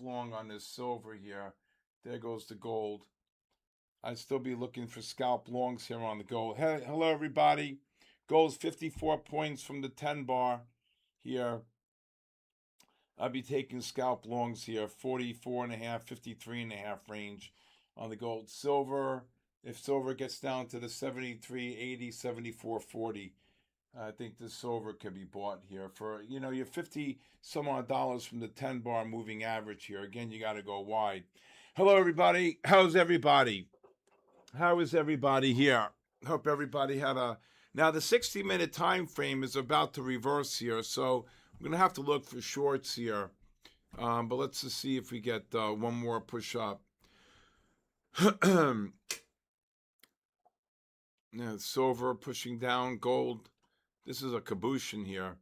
long on this silver here. There goes the gold. I'd still be looking for scalp longs here on the gold. Hey, hello, everybody. Gold's 54 points from the 10 bar here. I'll be taking scalp longs here, 44.5, 53.5 range on the gold. Silver, if silver gets down to the 73.80, 74.40, I think the silver can be bought here for, your 50 some odd dollars from the 10 bar moving average here. Again, you got to go wide. Hello, everybody. How's everybody? How is everybody here? Hope everybody had a... Now, the 60-minute time frame is about to reverse here, so I'm going to have to look for shorts here. But let's just see if we get one more push-up. Yeah, silver pushing down, gold. This is a caboose in here.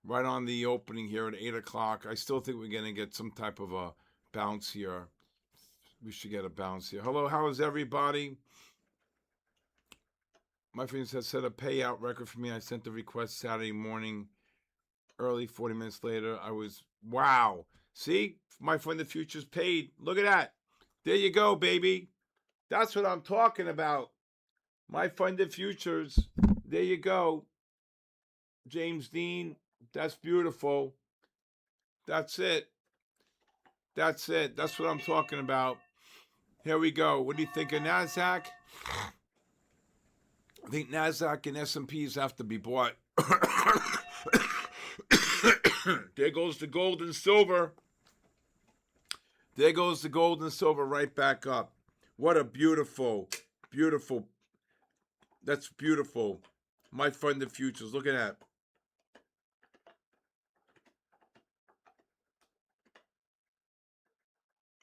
Right on the opening here at 8 o'clock. I still think we're going to get some type of a bounce here. We should get a bounce here. Hello, how is everybody? My friends have set a payout record for me. I sent the request Saturday morning, early, 40 minutes later. Wow. See, my friend, the future's paid. Look at that. There you go, baby. That's what I'm talking about. My funded futures. There you go. James Dean. That's beautiful. That's it. That's it. That's what I'm talking about. Here we go. What do you think of NASDAQ? I think NASDAQ and S&Ps have to be bought. There goes the gold and silver. There goes the gold and silver right back up. What a beautiful, beautiful. That's beautiful. My funded futures. Look at that.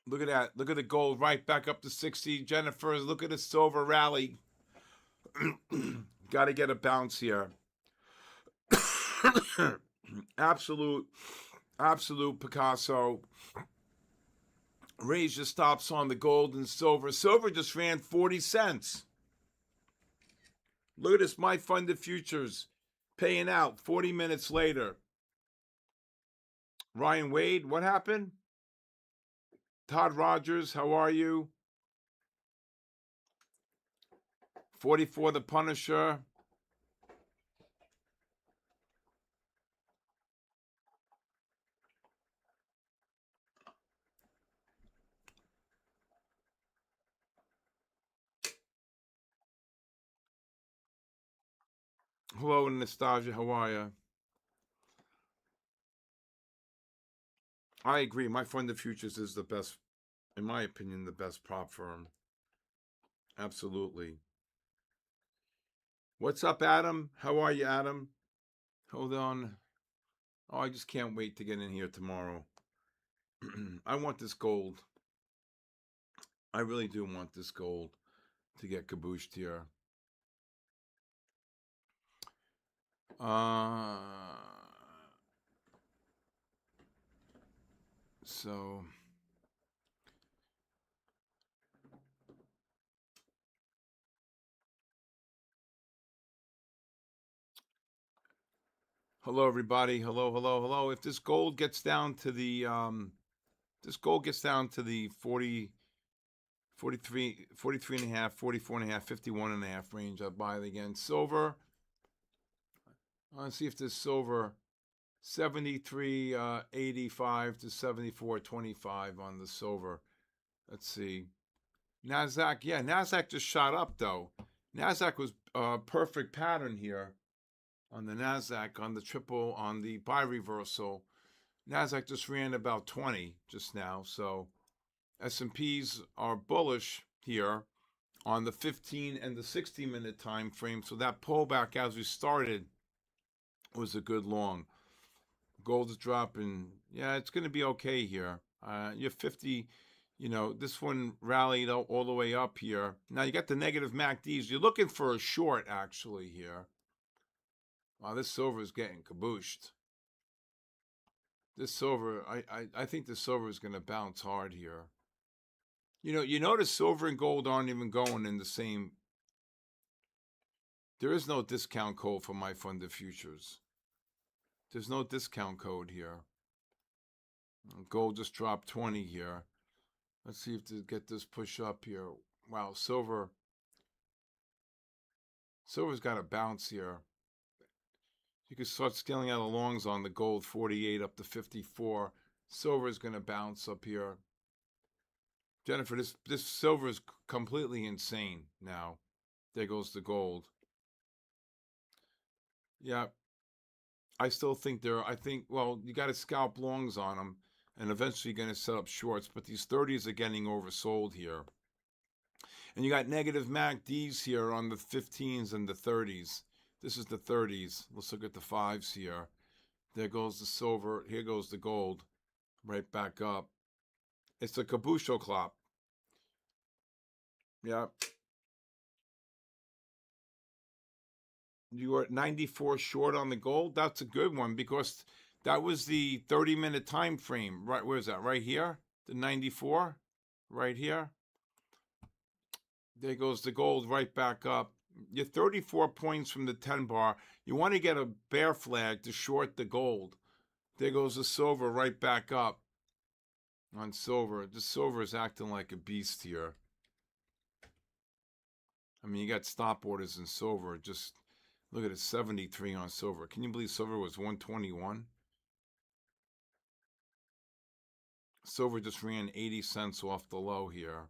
Look at that. Look at the gold right back up to 60. Jennifer, look at the silver rally. Got to get a bounce here. Absolute Picasso. Raise your stops on the gold and silver. Silver just ran 40 cents. Look at this, my funded futures paying out 40 minutes later. Ryan Wade, what happened? Todd Rogers, how are you? 44 the Punisher. Hello, Anastasia, how are you? I agree. My funded futures is the best, in my opinion, the best prop firm. Absolutely. What's up, Adam? How are you, Adam? Hold on. Oh, I just can't wait to get in here tomorrow. I want this gold. I really do want this gold to get cabooshed here. So... Hello, everybody. Hello, hello, hello. If this gold gets down to the 40, 43 and a half, 44 and a half, 51 and a half range, I'll buy it again. Silver. Let's see if this silver 73.85 to 74.25 on the silver. Let's see. NASDAQ, yeah, NASDAQ just shot up though. NASDAQ was a perfect pattern here. On the NASDAQ, on the triple, on the buy reversal. NASDAQ just ran about 20 just now. So S&Ps are bullish here on the 15 and the 60-minute time frame. So that pullback as we started was a good long. Gold is dropping. Yeah, it's going to be okay here. You're 50, this one rallied all the way up here. Now you got the negative MACDs. You're looking for a short actually here. Wow, this silver is getting cabooshed. This silver, I think the silver is going to bounce hard here. You notice silver and gold aren't even going in the same. There is no discount code for my funded futures. There's no discount code here. Gold just dropped 20 here. Let's see if to get this push up here. Wow, silver's got a bounce here. You can start scaling out of longs on the gold, 48 up to 54. Silver's going to bounce up here. Jennifer, this silver is completely insane now. There goes the gold. Yeah, I still think well, you got to scalp longs on them, and eventually you're going to set up shorts, but these 30s are getting oversold here. And you got negative MACDs here on the 15s and the 30s. This is the 30s. Let's look at the 5s here. There goes the silver. Here goes the gold. Right back up. It's a caboose clop. Yeah. You were at 94 short on the gold. That's a good one because that was the 30-minute time frame. Right, where is that? Right here? The 94? Right here? There goes the gold right back up. You're 34 points from the 10 bar. You want to get a bear flag to short the gold. There goes the silver right back up on silver. The silver is acting like a beast here. I mean, you got stop orders in silver. Just look at it, 73 on silver. Can you believe silver was 121? Silver just ran 80 cents off the low here.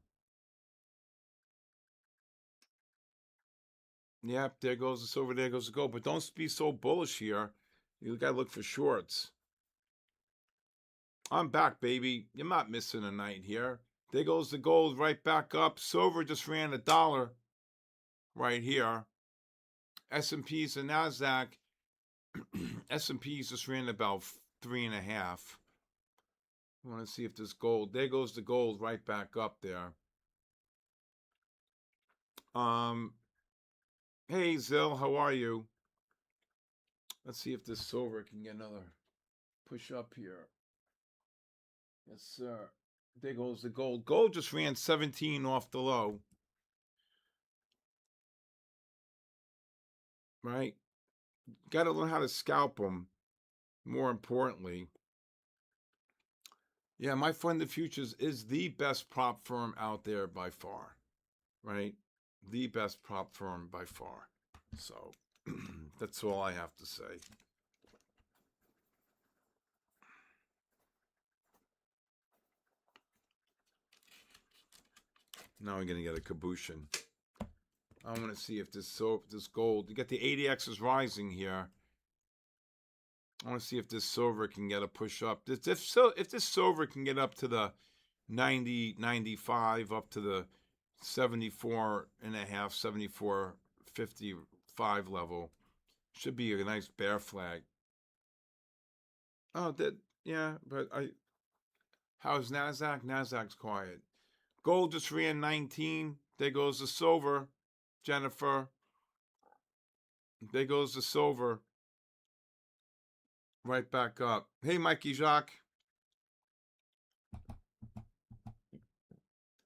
Yep, there goes the silver, there goes the gold. But don't be so bullish here. You got to look for shorts. I'm back, baby. You're not missing a night here. There goes the gold right back up. Silver just ran $1 right here. S&Ps and NASDAQ. S&Ps just ran about 3.5. I want to see if this gold. There goes the gold right back up there. Hey, Zill, how are you? Let's see if this silver can get another push up here. Yes, sir. There goes the gold. Gold just ran 17 off the low. Right? Got to learn how to scalp them. More importantly. Yeah, my friend the Futures is the best prop firm out there by far. Right? The best prop firm by far. So that's all I have to say. Now we're going to get a cabooshin. I want to see if this gold, you got the ADX is rising here. I want to see if this silver can get a push up. If this silver can get up to the 90, 95, up to the 74 and a half, 74, 55 level, should be a nice bear flag. Oh, yeah, but how's NASDAQ? NASDAQ's quiet. Gold just ran 19. There goes the silver. Jennifer. There goes the silver. Right back up. Hey, Mikey Jacques.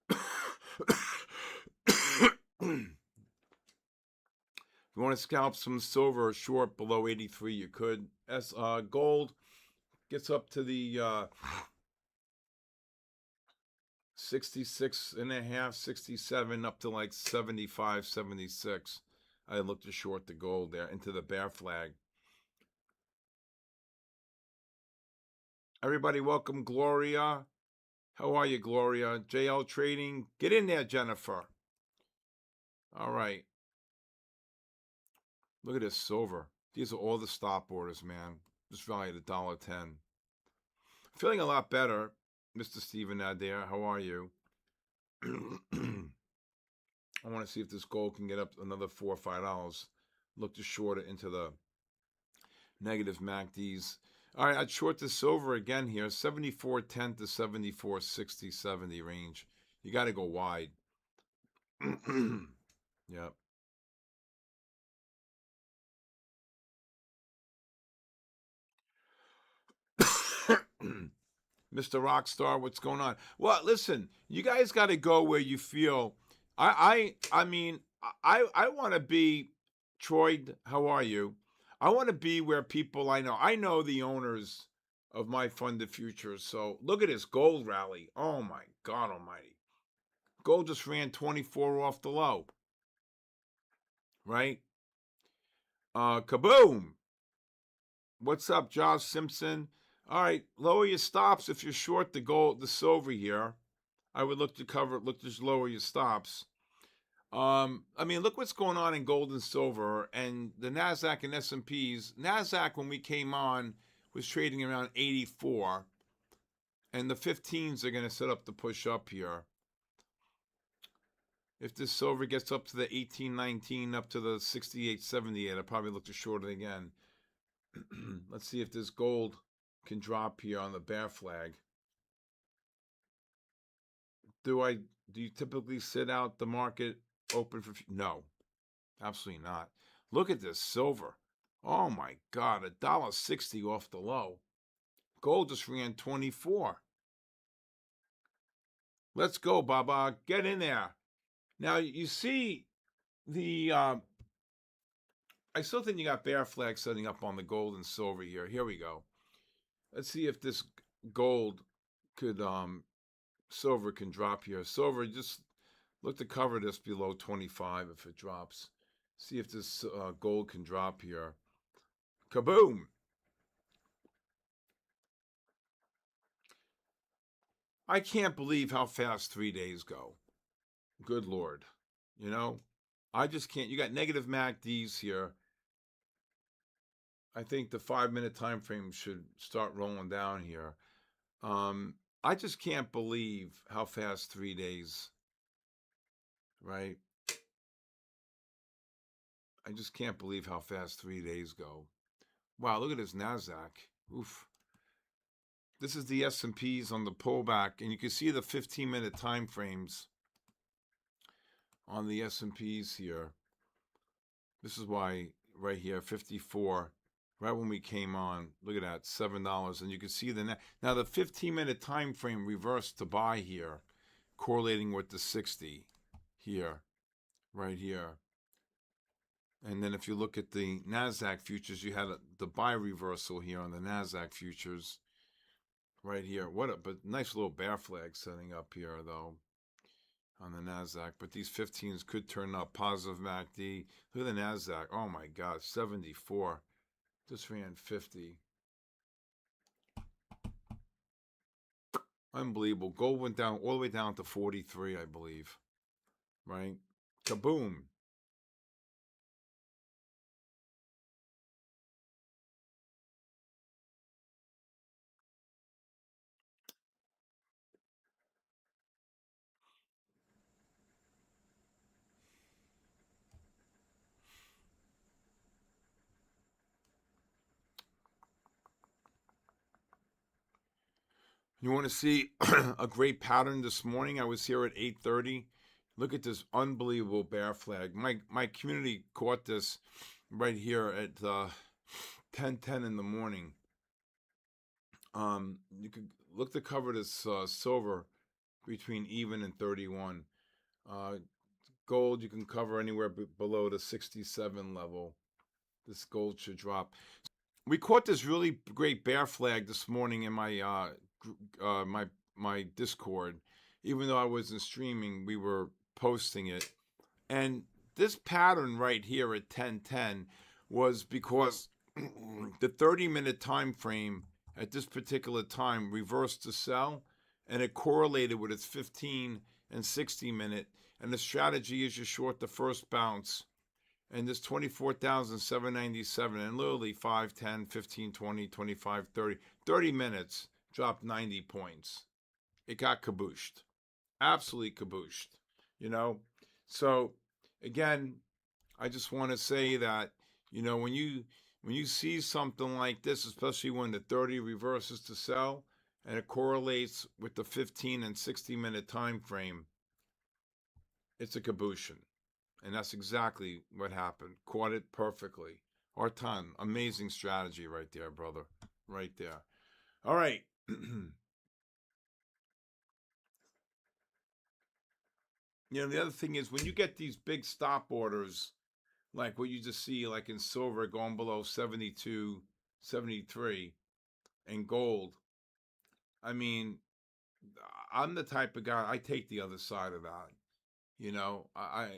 If you want to scalp some silver short below 83, you could. As gold gets up to the 66 and a half, 67, up to like 75, 76. I look to short the gold there into the bear flag. Everybody, welcome Gloria. How are you, Gloria? JL Trading. Get in there, Jennifer. All right. Look at this silver. These are all the stop orders, man. Just valued at $1.10. Feeling a lot better, Mr. Steven Adair. How are you? I want to see if this gold can get up another $4 or $5. Look to short it into the negative MACDs. All right, I'd short the silver again here, 74.10 to 74.60, 70 range. You got to go wide. Yep. Mr. Rockstar, what's going on? Well, listen, you guys got to go where you feel. I mean, I want to be, Troy, how are you? I want to be where people I know the owners of my funded futures. So look at this gold rally. Oh my God almighty. Gold just ran 24 off the low, right? Kaboom. What's up, Josh Simpson? All right, lower your stops if you're short the gold, the silver here. I would look to cover, look to lower your stops. I mean, look what's going on in gold and silver and the Nasdaq and S&Ps. Nasdaq, when we came on, was trading around 84, and the 15s are going to set up the push up here. If this silver gets up to the 1819, up to the 68.78, I'll probably look to short it again. Let's see if this gold can drop here on the bear flag. Do you typically sit out the market open for? No, absolutely not. Look at this silver. Oh my God, $1.60 off the low. Gold just ran 24. Let's go, Baba. Get in there. Now you see the. I still think you got bear flag setting up on the gold and silver here. Here we go. Let's see if this gold could silver can drop here. Silver, just look to cover this below 25 if it drops. See if this gold can drop here. Kaboom! I can't believe how fast 3 days go. Good Lord. You know, I just can't. You got negative MACDs here. I think the 5-minute time frame should start rolling down here. I just can't believe how fast 3 days, right? I just can't believe how fast 3 days go. Wow, look at this NASDAQ. Oof. This is the S&Ps on the pullback, and you can see the 15-minute time frames on the S&Ps here. This is why right here, 54, right when we came on, look at that, $7. And you can see now the 15-minute time frame reversed to buy here, correlating with the 60 here, right here. And then if you look at the NASDAQ futures, you had the buy reversal here on the NASDAQ futures right here. But nice little bear flag setting up here, though, on the NASDAQ. But these 15s could turn up. Positive MACD. Look at the NASDAQ. Oh, my God, 74. Just ran 50. Unbelievable. Gold went down all the way down to 43, I believe. Right? Kaboom. You want to see a great pattern this morning? I was here at 8:30. Look at this unbelievable bear flag. My community caught this right here at 10:10 in the morning. You could look to cover this silver between even and 31. Gold you can cover anywhere below the 67 level. This gold should drop. We caught this really great bear flag this morning in my my Discord. Even though I wasn't streaming, we were posting it. And this pattern right here at 10:10 was because the 30-minute time frame at this particular time reversed to sell, and it correlated with its 15 and 60-minute. And the strategy is you short the first bounce, and this 24,797, and literally 5, 10, 15, 20, 25, 30, 30 minutes dropped 90 points. It got kabooshed. Absolutely kabooshed. You know? So, again, I just want to say that, you know, when you see something like this, especially when the 30 reverses to sell and it correlates with the 15 and 60-minute time frame, it's a kabooshin. And that's exactly what happened. Caught it perfectly. Artan, amazing strategy right there, brother. Right there. All right. You know, the other thing is when you get these big stop orders, like what you just see, like in silver going below 72, 73, and gold. I mean, I'm the type of guy, I take the other side of that.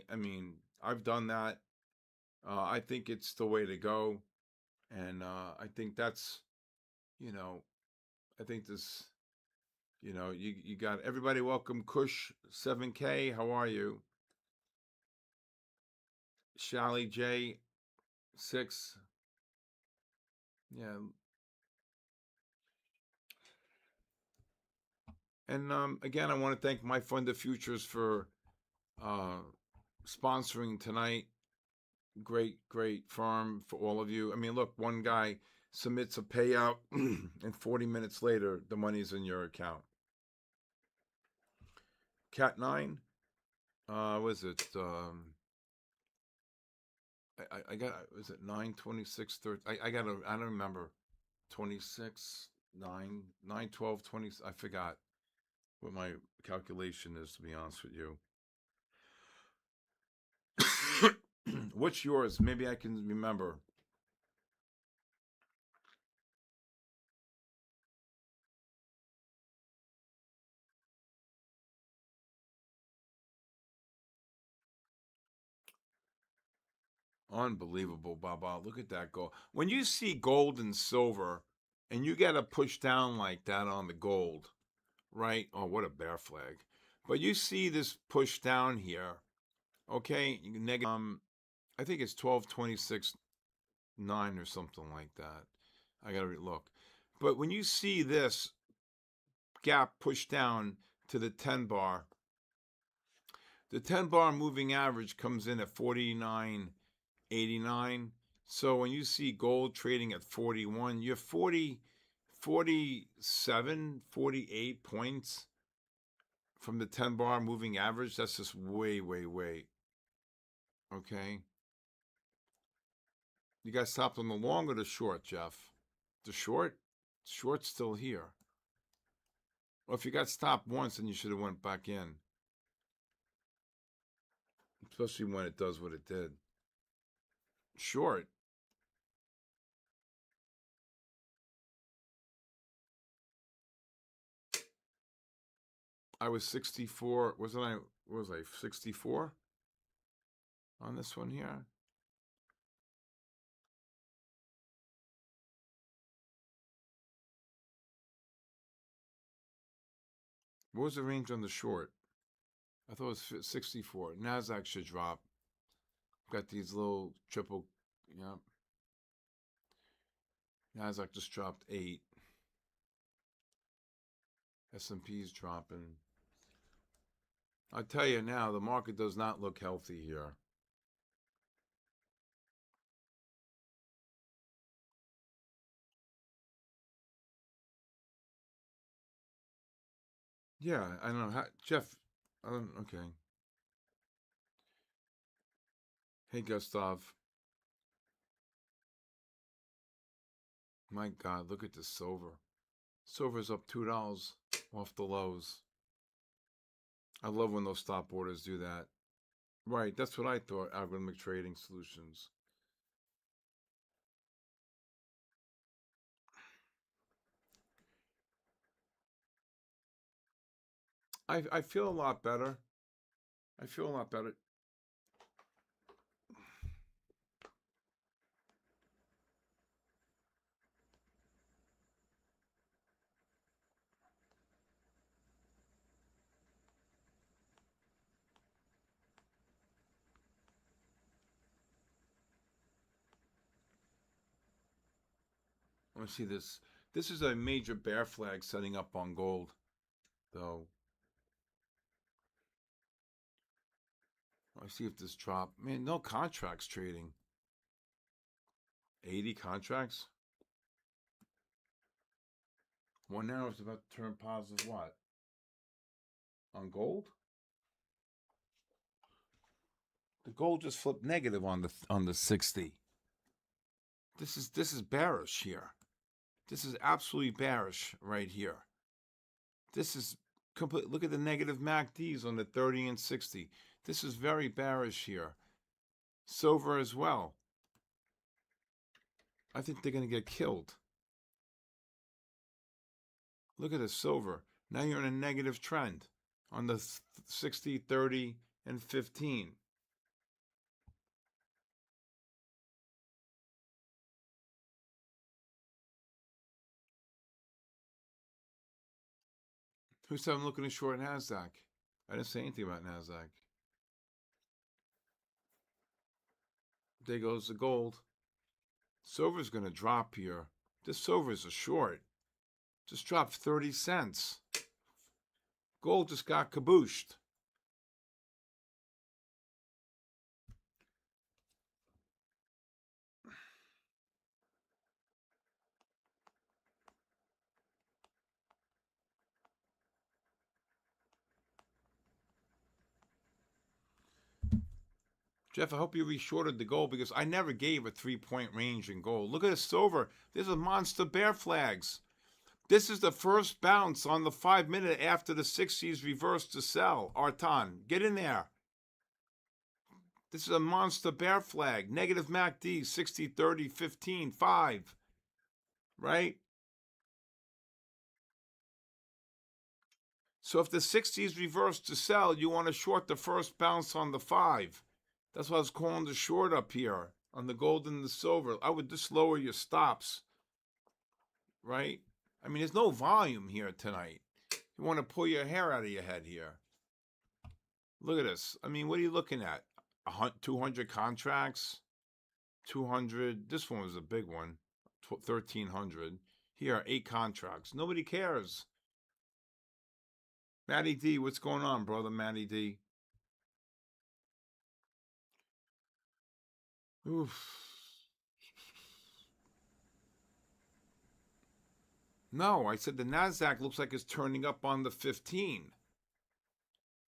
I mean, I've done that. I think it's the way to go, and I think that's, you know, I think this, you got everybody. Welcome, Kush 7K. How are you, Shally J 6? Yeah, and again, I want to thank My Fund of Futures for uh, sponsoring tonight. Great firm for all of you. I mean, look, one guy submits a payout, and 40 minutes later, the money's in your account. Cat 9, was it? I got, was it 9:26 30? I got I don't remember. 26 9 9 12 20. I forgot what my calculation is, to be honest with you. What's yours? Maybe I can remember. Unbelievable, Baba. Look at that gold. When you see gold and silver and you get a push down like that on the gold, right? Oh, what a bear flag. But you see this push down here, okay? Negative, I think it's 12.26.9 or something like that. I got to look. But when you see this gap push down to the 10 bar, the 10 bar moving average comes in at 49.89. So when you see gold trading at 41, you're 40, 47, 48 points from the 10 bar moving average. That's just way. Okay. You guys stopped on the long or the short, Jeff? The short? Short's still here. Well, if you got stopped once, then you should have went back in. Especially when it does what it did. Short. I was 64. Wasn't I? Was I 64 on this one here? What was the range on the short? I thought it was 64. Nasdaq should drop. Got these little triple. Yep. Nasdaq just dropped 8. S&P's dropping. I tell you now, the market does not look healthy here. Yeah, I don't know. Jeff, okay. Hey, Gustav. My God, look at this silver. Silver's up $2 off the lows. I love when those stop orders do that. Right, that's what I thought. Algorithmic trading solutions. I feel a lot better. I feel a lot better. Let me see this. This is a major bear flag setting up on gold, though. I see if this drop. Man, no contracts trading. 80 contracts. 1 hour is about to turn positive. What on gold? The gold just flipped negative on the 60. This is bearish here. This is absolutely bearish right here. This is complete. Look at the negative MACDs on the 30 and 60. This is very bearish here. Silver as well. I think they're going to get killed. Look at the silver. Now you're in a negative trend on the 60, 30, and 15. Who said I'm looking to short NASDAQ? I didn't say anything about NASDAQ. There goes the gold. Silver's going to drop here. This silver is a short. Just dropped 30 cents. Gold just got kabooshed. Jeff, I hope you reshorted the gold because I never gave a 3-point range in gold. Look at the silver. There's a monster bear flags. This is the first bounce on the 5-minute after the 60s reversed to sell. Artan, get in there. This is a monster bear flag. Negative MACD, 60, 30, 15, 5. Right? So if the 60s reverse to sell, you want to short the first bounce on the 5. That's what I was calling the short up here on the gold and the silver. I would just lower your stops, right? I mean, there's no volume here tonight. You want to pull your hair out of your head here. Look at this. I mean, what are you looking at? 200 contracts? 200. This one was a big one. 1,300. Here are 8 contracts. Nobody cares. Matty D, what's going on, brother Matty D? Oof. No, I said the NASDAQ looks like it's turning up on the 15.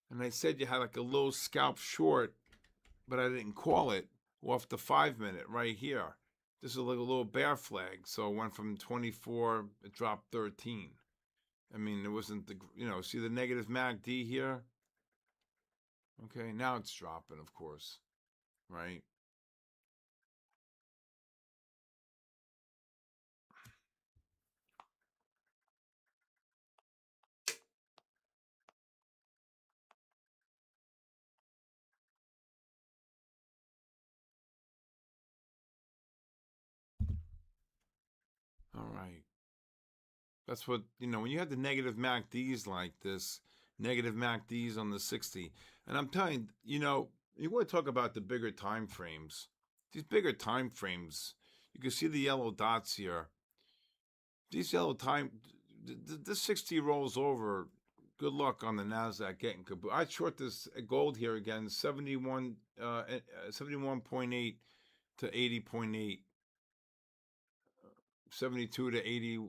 And I said you had like a little scalp short, but I didn't call it, off the 5-minute right here. This is like a little bear flag. So it went from 24, it dropped 13. I mean, it wasn't the, see the negative MACD here? Okay, now it's dropping, of course, right? All right. That's what, when you have the negative MACDs like this, negative MACDs on the 60, and I'm telling you want to talk about the bigger time frames. These bigger time frames, you can see the yellow dots here. These yellow time, this 60 rolls over. Good luck on the NASDAQ getting kaboom. I short this gold here again, 71.8 to 80.8. 72 to 80,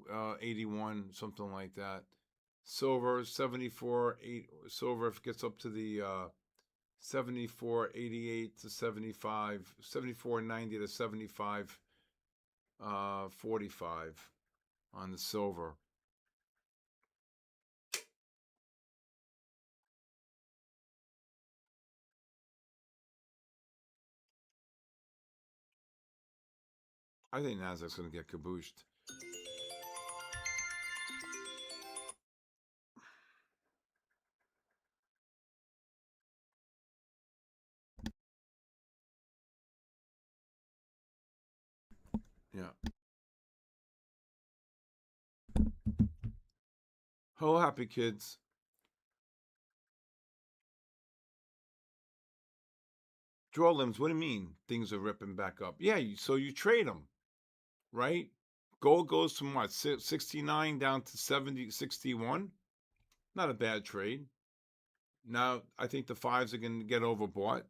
81, something like that. Silver, 74, 8. Silver, if it gets up to the 74, 88 to 75, 74, 90 to 75, 45 on the silver. I think NASDAQ's going to get kabooshed. Yeah. Hello, happy kids. Draw limbs, what do you mean things are ripping back up? Yeah, so you trade them, right? Gold goes from what, 69 down to 70, 61? Not a bad trade. Now, I think the 5s are going to get overbought.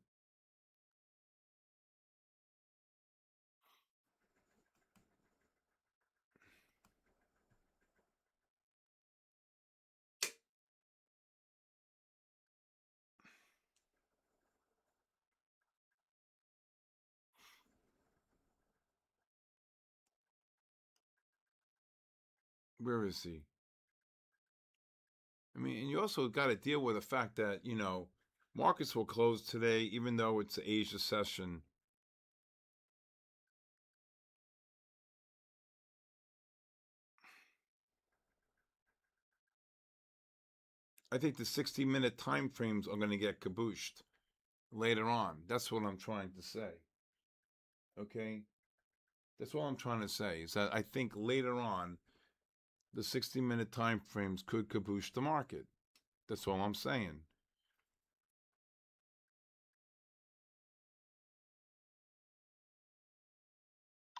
Where is he? I mean, and you also got to deal with the fact that, markets will close today, even though it's an Asia session. I think the 60-minute time frames are going to get kabooshed later on. That's what I'm trying to say. Okay? That's all I'm trying to say is that I think later on the 60-minute time frames could kaboosh the market. That's all I'm saying.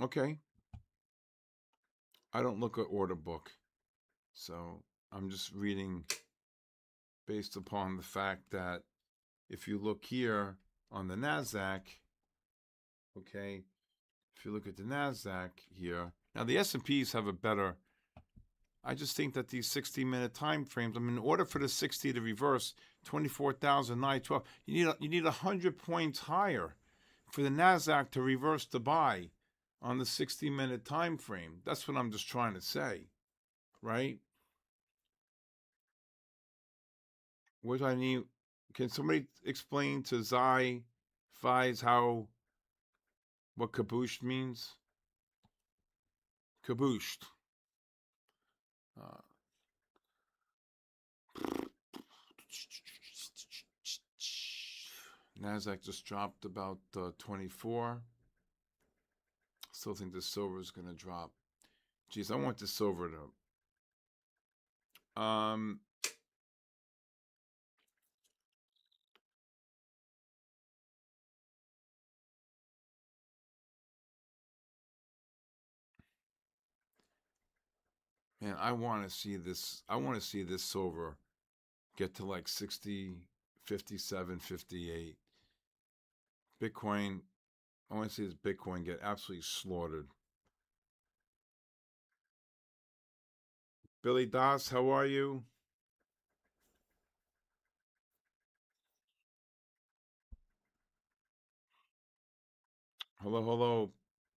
Okay. I don't look at order book. So I'm just reading based upon the fact that if you look here on the NASDAQ, okay, if you look at the NASDAQ here, now the S&Ps have a better, I just think that these 60-minute time frames, I mean, in order for the 60 to reverse 24,912, you need 100 points higher for the NASDAQ to reverse the buy on the 60-minute time frame. That's what I'm just trying to say, right? What do I need? Can somebody explain to Zai Fies what kabooshed means? Kabooshed. Uh, Nasdaq just dropped about 24. Still think the silver is going to drop. Geez, I want the silver to. Man, I want to see this. I want to see this silver get to like 60, 57, 58. Bitcoin. I want to see this Bitcoin get absolutely slaughtered. Billy Das, how are you? Hello, hello.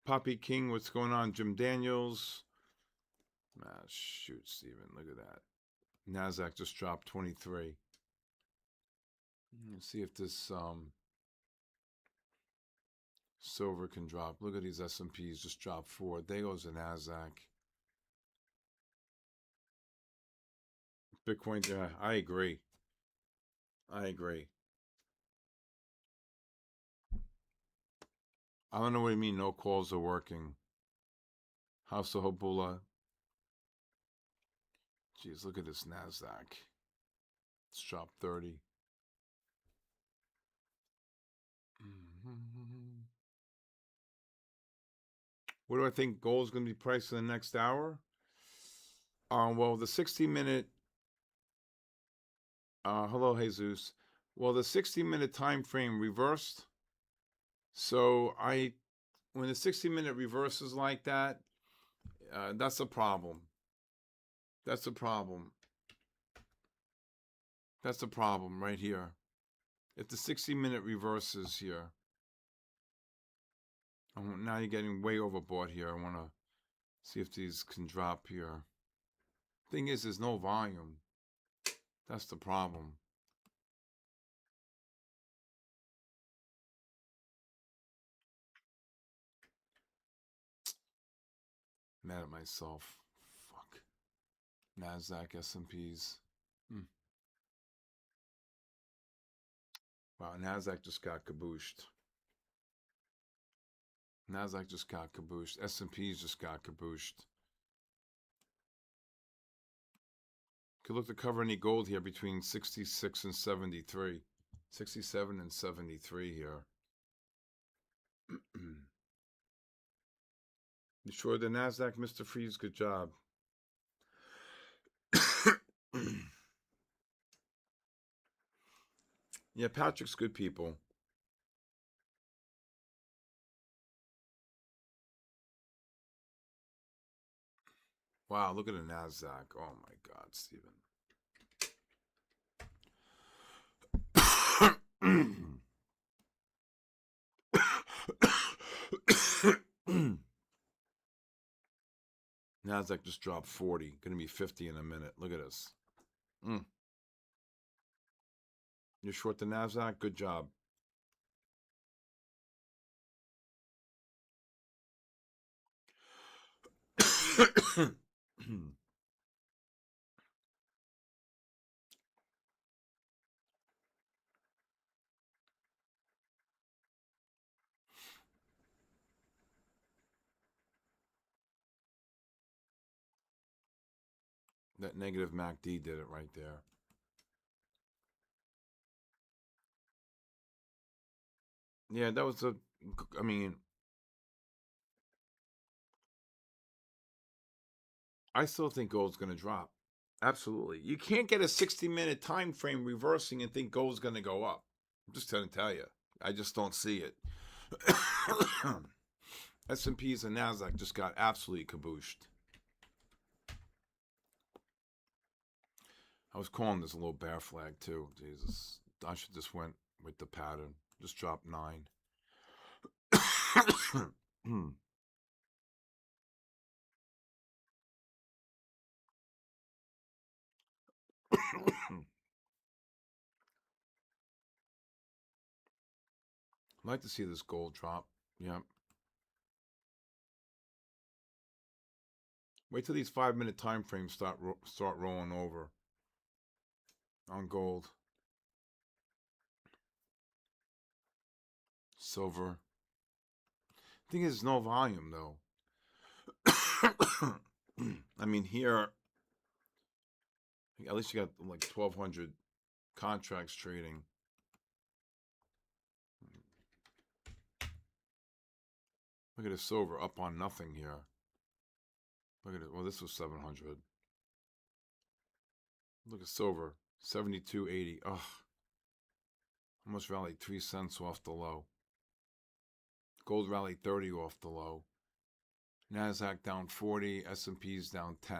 Poppy King, what's going on? Jim Daniels. Ah, shoot, Steven, look at that. NASDAQ just dropped 23. Let's see if this silver can drop. Look at these S&Ps just dropped 4. There goes the NASDAQ. Bitcoin, yeah, I agree. I agree. I don't know what you mean no calls are working. House of Hobula. Jeez, look at this NASDAQ. It's dropped 30. What do I think gold is going to be priced in the next hour? Well, the 60-minute. Hello, Jesus. Well, the 60-minute time frame reversed. So when the 60-minute reverses like that, that's a problem. That's a problem. That's a problem right here. If the 60-minute reverses here, now you're getting way overbought here. I want to see if these can drop here. Thing is, there's no volume. That's the problem. Mad at myself. Fuck. NASDAQ, S&Ps. Wow, NASDAQ just got kabooshed. NASDAQ just got kabooshed. S&Ps just got kabooshed. Could look to cover any gold here between 66 and 73. 67 and 73 here. You sure the NASDAQ, Mr. Freeze? Good job. Yeah, Patrick's good people. Wow, look at the NASDAQ. Oh my God, Stephen. NASDAQ just dropped 40. Going to be 50 in a minute. Look at this. You're short the NASDAQ? Good job. That negative MACD did it right there. Yeah, that was a. I mean, I still think gold's going to drop. Absolutely. You can't get a 60-minute time frame reversing and think gold's going to go up. I'm just going to tell you. I just don't see it. S&Ps and NASDAQ just got absolutely kabooshed. I was calling this a little bear flag too. Jesus. I should just went with the pattern. Just dropped 9. I'd like to see this gold drop. Yeah. Wait till these 5-minute time frames start rolling over on gold. Silver. Thing is, no volume though. I mean, here at least you got like 1,200 contracts trading. Look at the silver up on nothing here. Look at it. Well, this was 700. Look at silver, 72.80. Ugh, almost rallied 3 cents off the low. Gold rallied 30 off the low. NASDAQ down 40. S&P's down 10.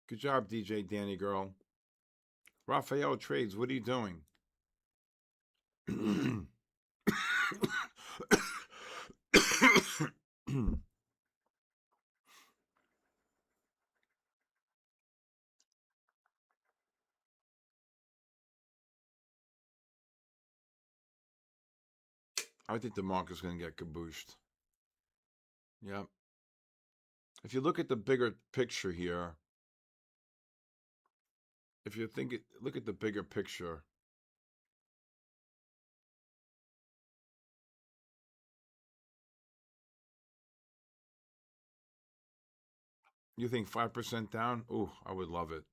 Good job, DJ Danny Girl. Raphael Trades, what are you doing? I think the market's going to get kabooshed. Yep. If you look at the bigger picture here, if you think look at the bigger picture. You think 5% down? Ooh, I would love it.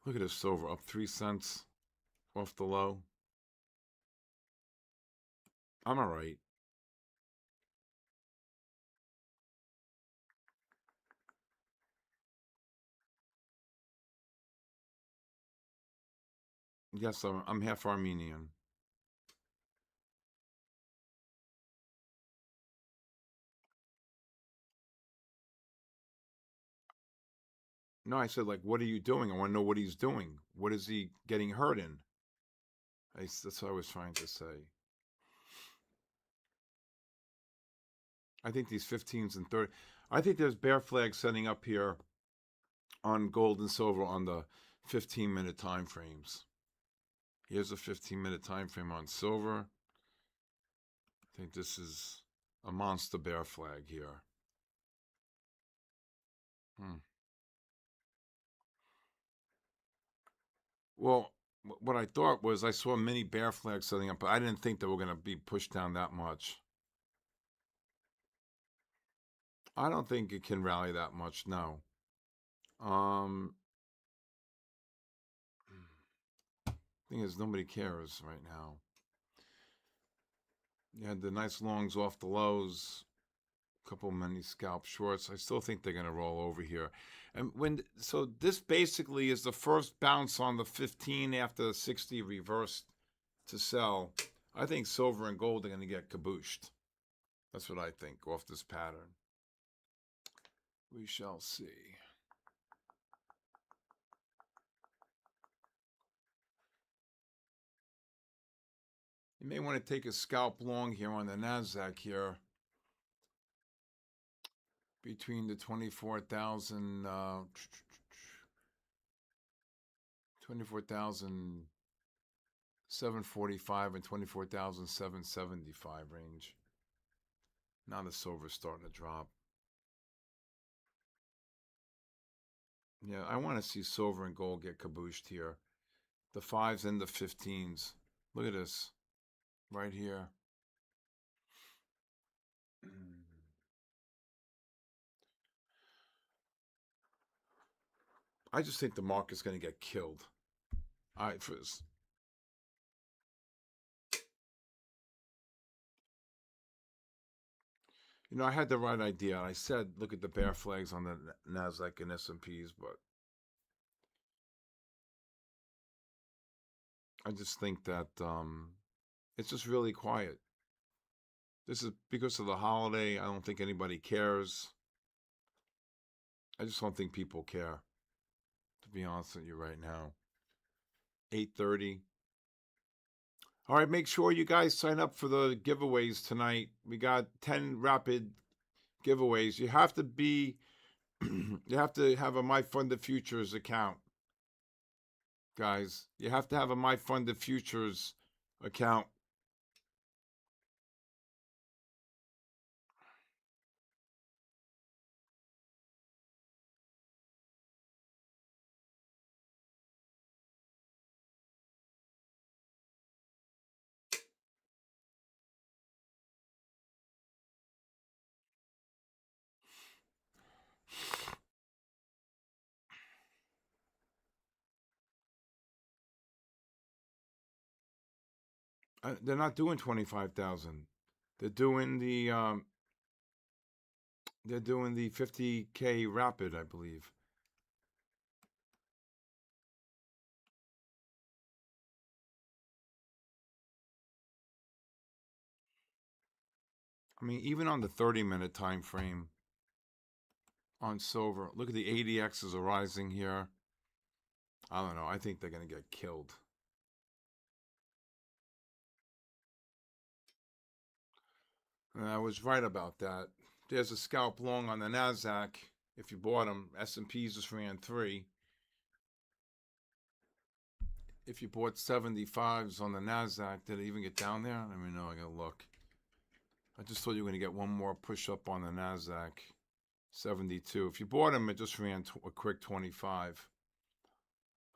Look at this silver up 3 cents off the low. I'm all right. Yes, I'm half Armenian. No, I said, like, what are you doing? I want to know what he's doing. What is he getting hurt in? That's what I was trying to say. I think these 15s and 30. I think there's bear flags setting up here on gold and silver on the 15-minute time frames. Here's a 15-minute time frame on silver. I think this is a monster bear flag here. Well, what I thought was I saw many bear flags setting up, but I didn't think they were going to be pushed down that much. I don't think it can rally that much, no. Thing is, nobody cares right now. You had the nice longs off the lows, a couple many scalp shorts. I still think they're going to roll over here. And so this basically is the first bounce on the 15 after the 60 reversed to sell. I think silver and gold are going to get kabooshed. That's what I think off this pattern. We shall see. You may want to take a scalp long here on the NASDAQ here. Between the 24,000, 24,745 and 24,775 range. Now the silver's starting to drop. Yeah, I want to see silver and gold get kabooshed here. The 5s and the 15s. Look at this right here. I just think the market's going to get killed. All right, first. I had the right idea. I said, look at the bear flags on the Nasdaq and S&Ps, but I just think that it's just really quiet. This is because of the holiday. I don't think anybody cares. I just don't think people care, to be honest with you right now. 8:30. All right, make sure you guys sign up for the giveaways tonight. We got 10 rapid giveaways. You have to be you have to have a My Funded Futures account. Guys, you have to have a My Funded Futures account. They're not doing 25,000. They're doing the 50K rapid, I believe. I mean, even on the 30-minute time frame on silver, look at the ADXs are rising here. I don't know. I think they're going to get killed. And I was right about that. There's a scalp long on the Nasdaq. If you bought them, S&Ps just ran 3. If you bought 75s on the Nasdaq, did it even get down there? Let me know. I gotta look. I just thought you were gonna get one more push up on the Nasdaq. 72. If you bought them, it just ran a quick 25.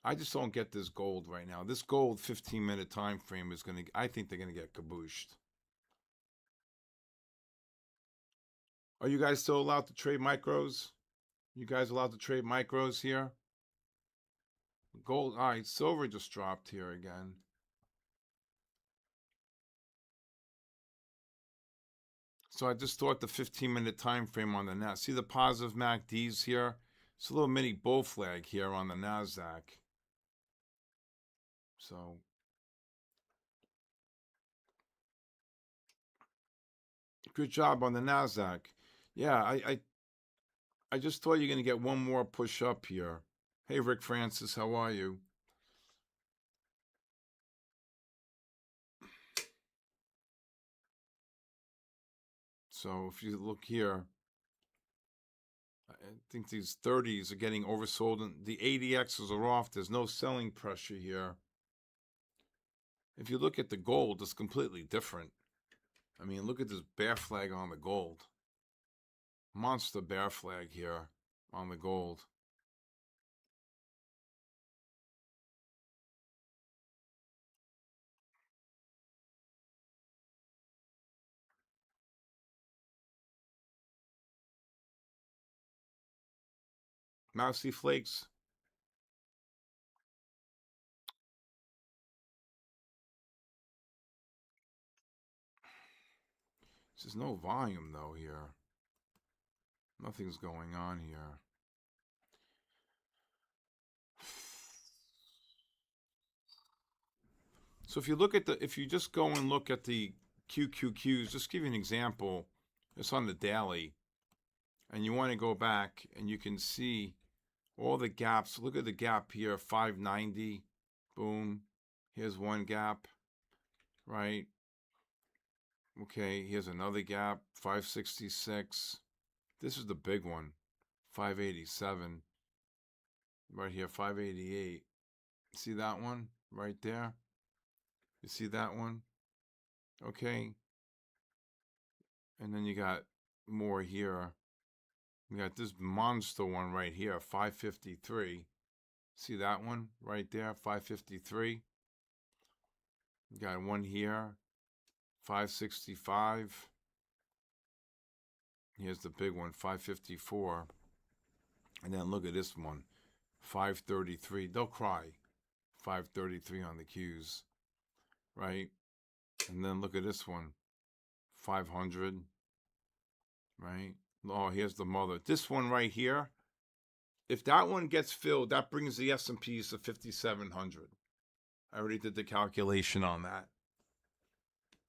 I just don't get this gold right now. This gold 15-minute time frame is gonna. I think they're gonna get kabooshed. Are you guys still allowed to trade micros? You guys allowed to trade micros here? Gold. All right, silver just dropped here again. So I just thought the 15-minute time frame on the Nasdaq. See the positive MACDs here? It's a little mini bull flag here on the Nasdaq. So good job on the Nasdaq. Yeah, I just thought you're gonna get one more push up here. Hey Rick Francis, how are you? So if you look here, I think these 30s are getting oversold, and the ADXs are off. There's no selling pressure here. If you look at the gold, it's completely different. I mean, look at this bear flag on the gold. Monster bear flag here on the gold. Mousy flakes. There's no volume though here. Nothing's going on here. So if you just go and look at the QQQs, just give you an example. It's on the daily, and you want to go back and you can see all the gaps. Look at the gap here, 590. Boom. Here's one gap, right? Okay, here's another gap, 566. This is the big one, 587. Right here, 588. See that one right there? You see that one? Okay. And then you got more here. You got this monster one right here, 553. See that one right there, 553. You got one here, 565. Here's the big one, 554. And then look at this one, 533. They'll cry. 533 on the Qs, right? And then look at this one, 500, right? Oh, here's the mother. This one right here, if that one gets filled, that brings the S&Ps to 5,700. I already did the calculation on that.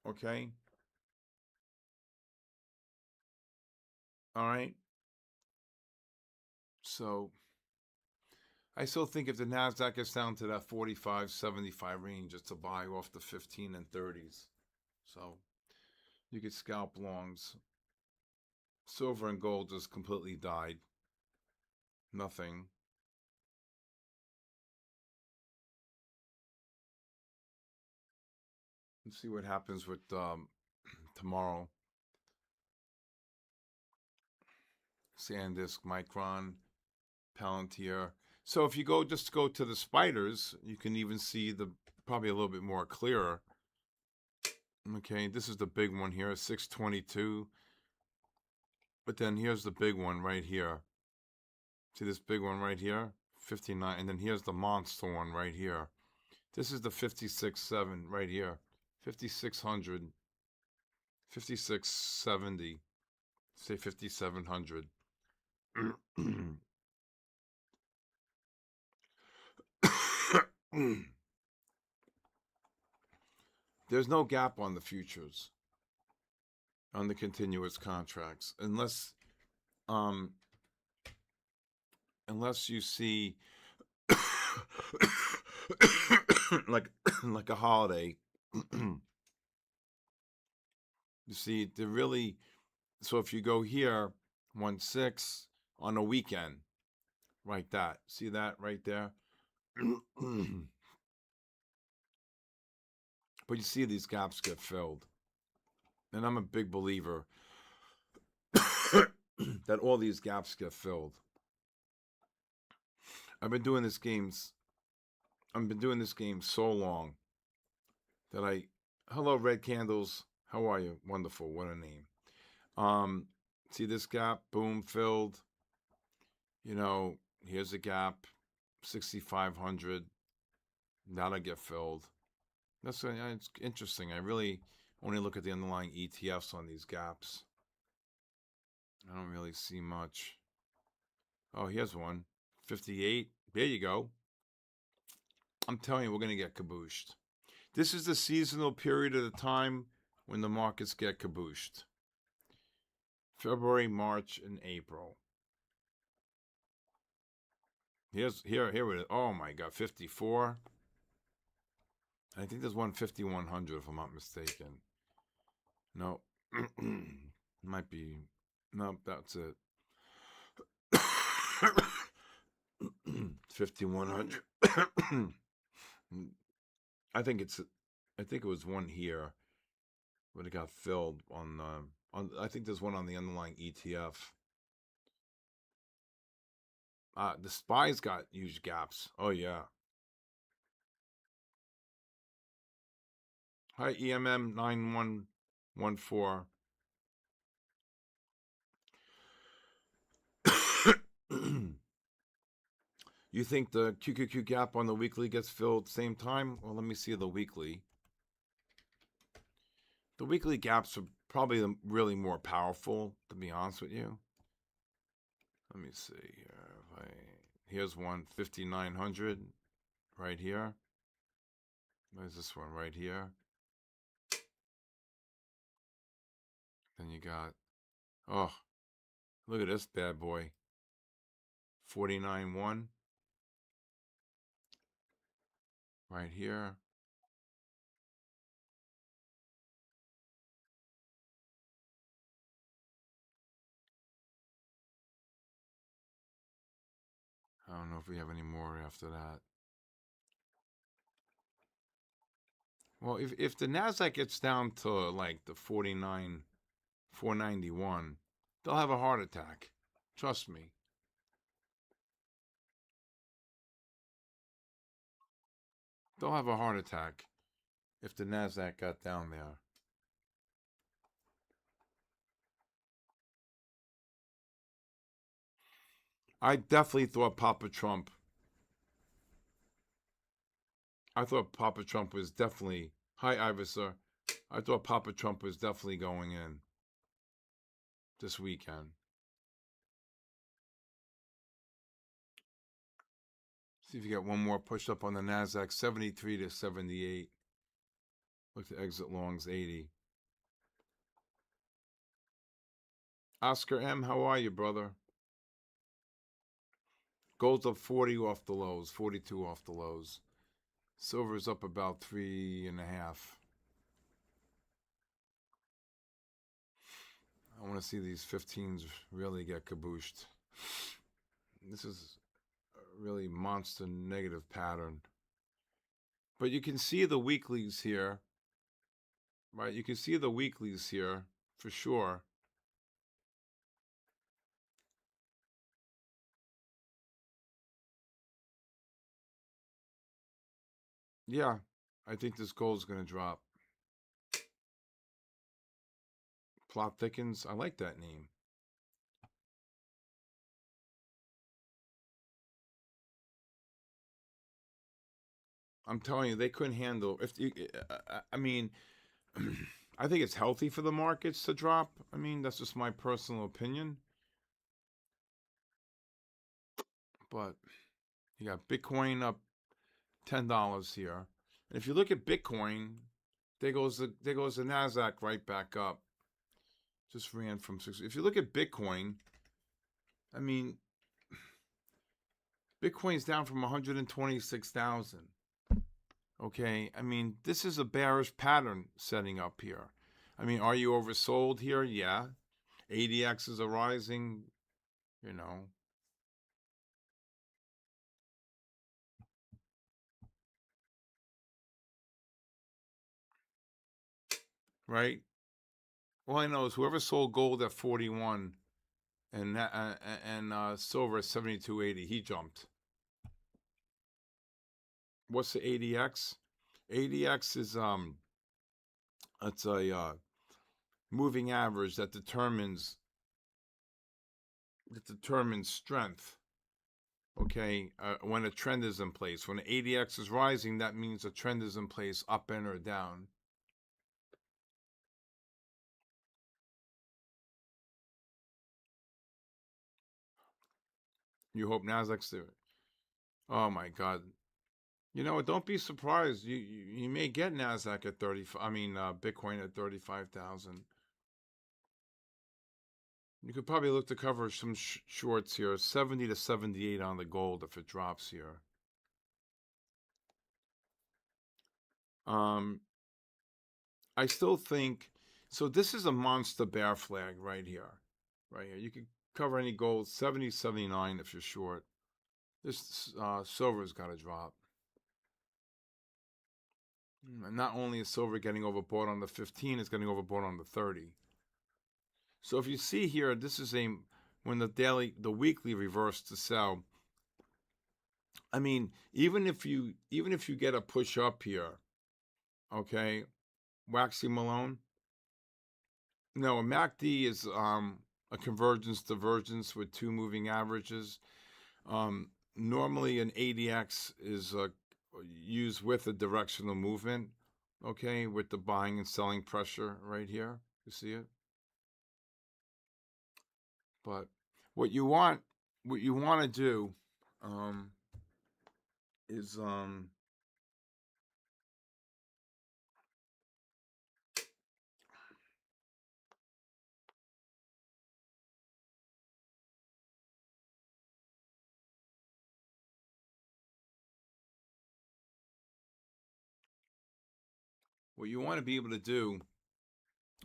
Okay? All right? So I still think if the NASDAQ gets down to that 45, 75 range, it's a buy off the 15 and 30s. So you could scalp longs. Silver and gold just completely died. Nothing. Let's see what happens with tomorrow. SanDisk, Micron, Palantir. So if you just go to the spiders, you can even see the probably a little bit more clearer. Okay, this is the big one here, 622. But then here's the big one right here. See this big one right here? 59. And then here's the monster one right here. This is the 56.7 right here. 5,600. 5670. Say 5,700. There's no gap on the futures, on the continuous contracts, unless you see like a holiday. You see, they're really, so if you go here 1-6 on a weekend, like that, see that right there. But you see these gaps get filled, and I'm a big believer that all these gaps get filled. I've been doing this game so long that hello Red Candles, how are you? Wonderful, what a name. See this gap, boom, filled. You know, here's a gap, 6,500. That'll get filled. It's interesting. I really only look at the underlying ETFs on these gaps. I don't really see much. Oh, here's one. 58. There you go. I'm telling you, we're going to get kabooshed. This is the seasonal period of the time when the markets get kabooshed. February, March, and April. Here it is. Oh my God, 54. I think there's one 5,100 if I'm not mistaken. No, might be. No, that's it. 5,100. I think it was one here, but it got filled on. I think there's one on the underlying ETF. The SPY's got huge gaps. Oh yeah. Hi, EMM 9114. You think the QQQ gap on the weekly gets filled same time? Well, let me see the weekly. The weekly gaps are probably really more powerful, to be honest with you. Let me see here. Here's one, 5,900 right here. Where's this one right here? Then you got, oh, look at this bad boy. 49.1 right here. I don't know if we have any more after that. Well, if the NASDAQ gets down to like the 49, 491, they'll have a heart attack. Trust me. They'll have a heart attack if the NASDAQ got down there. I definitely thought Papa Trump. I thought Papa Trump was definitely. Hi, Iversa. I thought Papa Trump was definitely going in this weekend. See if you get one more push up on the NASDAQ, 73 to 78. Look to exit longs, 80. Oscar M., how are you, brother? Gold's up 40 off the lows, 42 off the lows. Silver's up about 3.5. I want to see these 15s really get kabooshed. This is a really monster negative pattern. But you can see the weeklies here, right? You can see the weeklies here for sure. Yeah, I think this gold's going to drop. Plot thickens. I like that name. I'm telling you, they couldn't handle. I mean, I think it's healthy for the markets to drop. I mean, that's just my personal opinion. But you got Bitcoin up $10 here, and if you look at Bitcoin, there goes the Nasdaq right back up. Just ran from 6. If you look at Bitcoin, I mean, Bitcoin's down from 126,000. Okay, I mean, this is a bearish pattern setting up here. I mean, are you oversold here? Yeah. ADXs are rising, you know. Right? All I know is whoever sold gold at 41 and silver at 72.80, he jumped. What's the ADX? ADX is it's a moving average that determines strength. Okay, when a trend is in place. When the ADX is rising, that means a trend is in place, up and or down. You hope Nasdaq's there. Oh my God! You know what? Don't be surprised. You may get Nasdaq at 30. I mean, Bitcoin at 35,000. You could probably look to cover some shorts here, 70 to 78 on the gold if it drops here. I still think so. This is a monster bear flag right here, right here. You could cover any gold 70, 79 if you're short. This silver's got to drop. And not only is silver getting overbought on the 15, it's getting overbought on the 30. So if you see here, this is when the weekly reversed to sell. I mean, even if you get a push up here, okay, Waxy Malone. No, a MACD is a convergence divergence with two moving averages. Normally, an ADX is used with a directional movement, okay, with the buying and selling pressure right here. You see it? But what you want to do is what you want to be able to do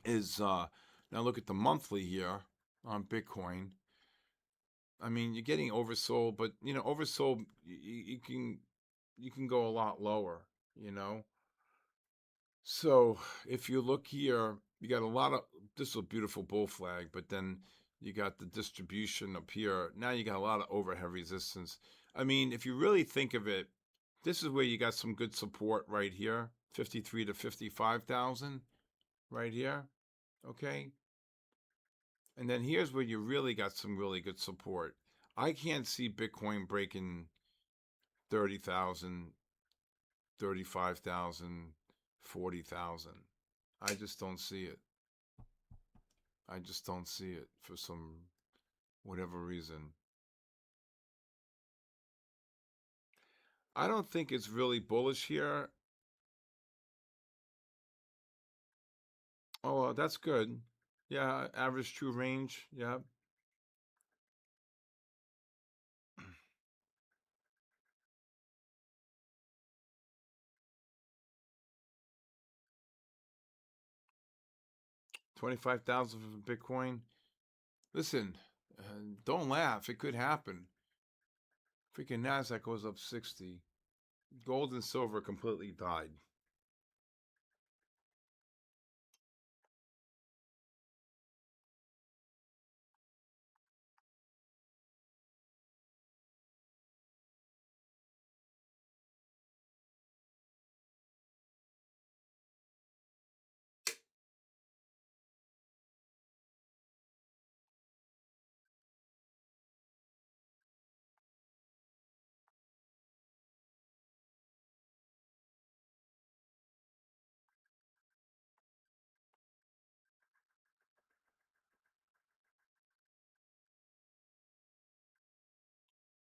is now look at the monthly here on Bitcoin. I mean, you're getting oversold, but you know, oversold you can go a lot lower, you know. So if you look here, you got a lot of this is a beautiful bull flag, but then you got the distribution up here. Now you got a lot of overhead resistance. I mean, if you really think of it, This is where you got some good support right here, 53 to 55,000 right here. Okay. And then here's where you really got some really good support. I can't see Bitcoin breaking 30,000, 35,000, 40,000. I just don't see it. I just don't see it for some whatever reason. I don't think it's really bullish here. Oh, that's good. Yeah, average true range. Yeah. 25,000 for Bitcoin. Listen, don't laugh. It could happen. Freaking NASDAQ goes up 60. Gold and silver completely died.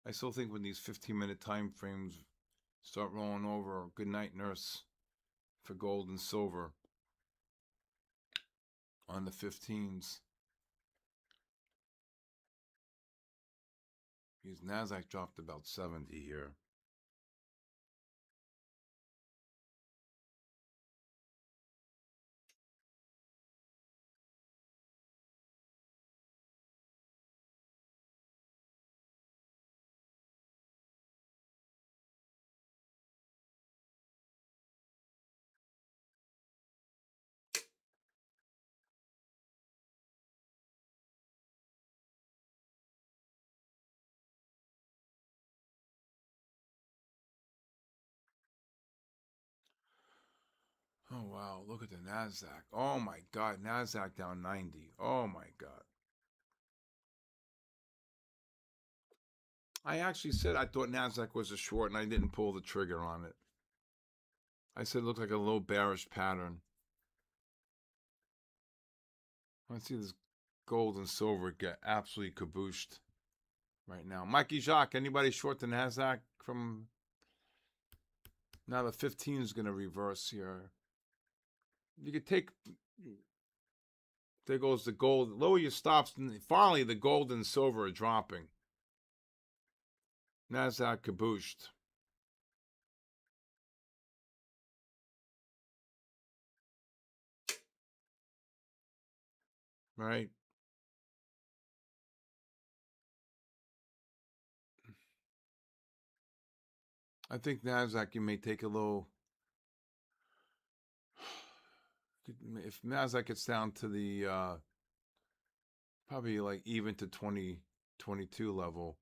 I still think when these 15-minute time frames start rolling over, good night, nurse, for gold and silver on the 15s. Because NASDAQ dropped about 70 here. Oh, wow. Look at the NASDAQ. Oh, my God. NASDAQ down 90. Oh, my God. I actually said I thought NASDAQ was a short and I didn't pull the trigger on it. I said it looked like a low bearish pattern. I see this gold and silver get absolutely cabooshed right now. Mikey Jacques, anybody short the NASDAQ from now? The 15 is going to reverse here. You could take, there goes the gold. Lower your stops. And finally, the gold and silver are dropping. NASDAQ cabooshed. Right? I think NASDAQ, you may take a little, if NASDAQ gets down to the, probably like even to 2022 level,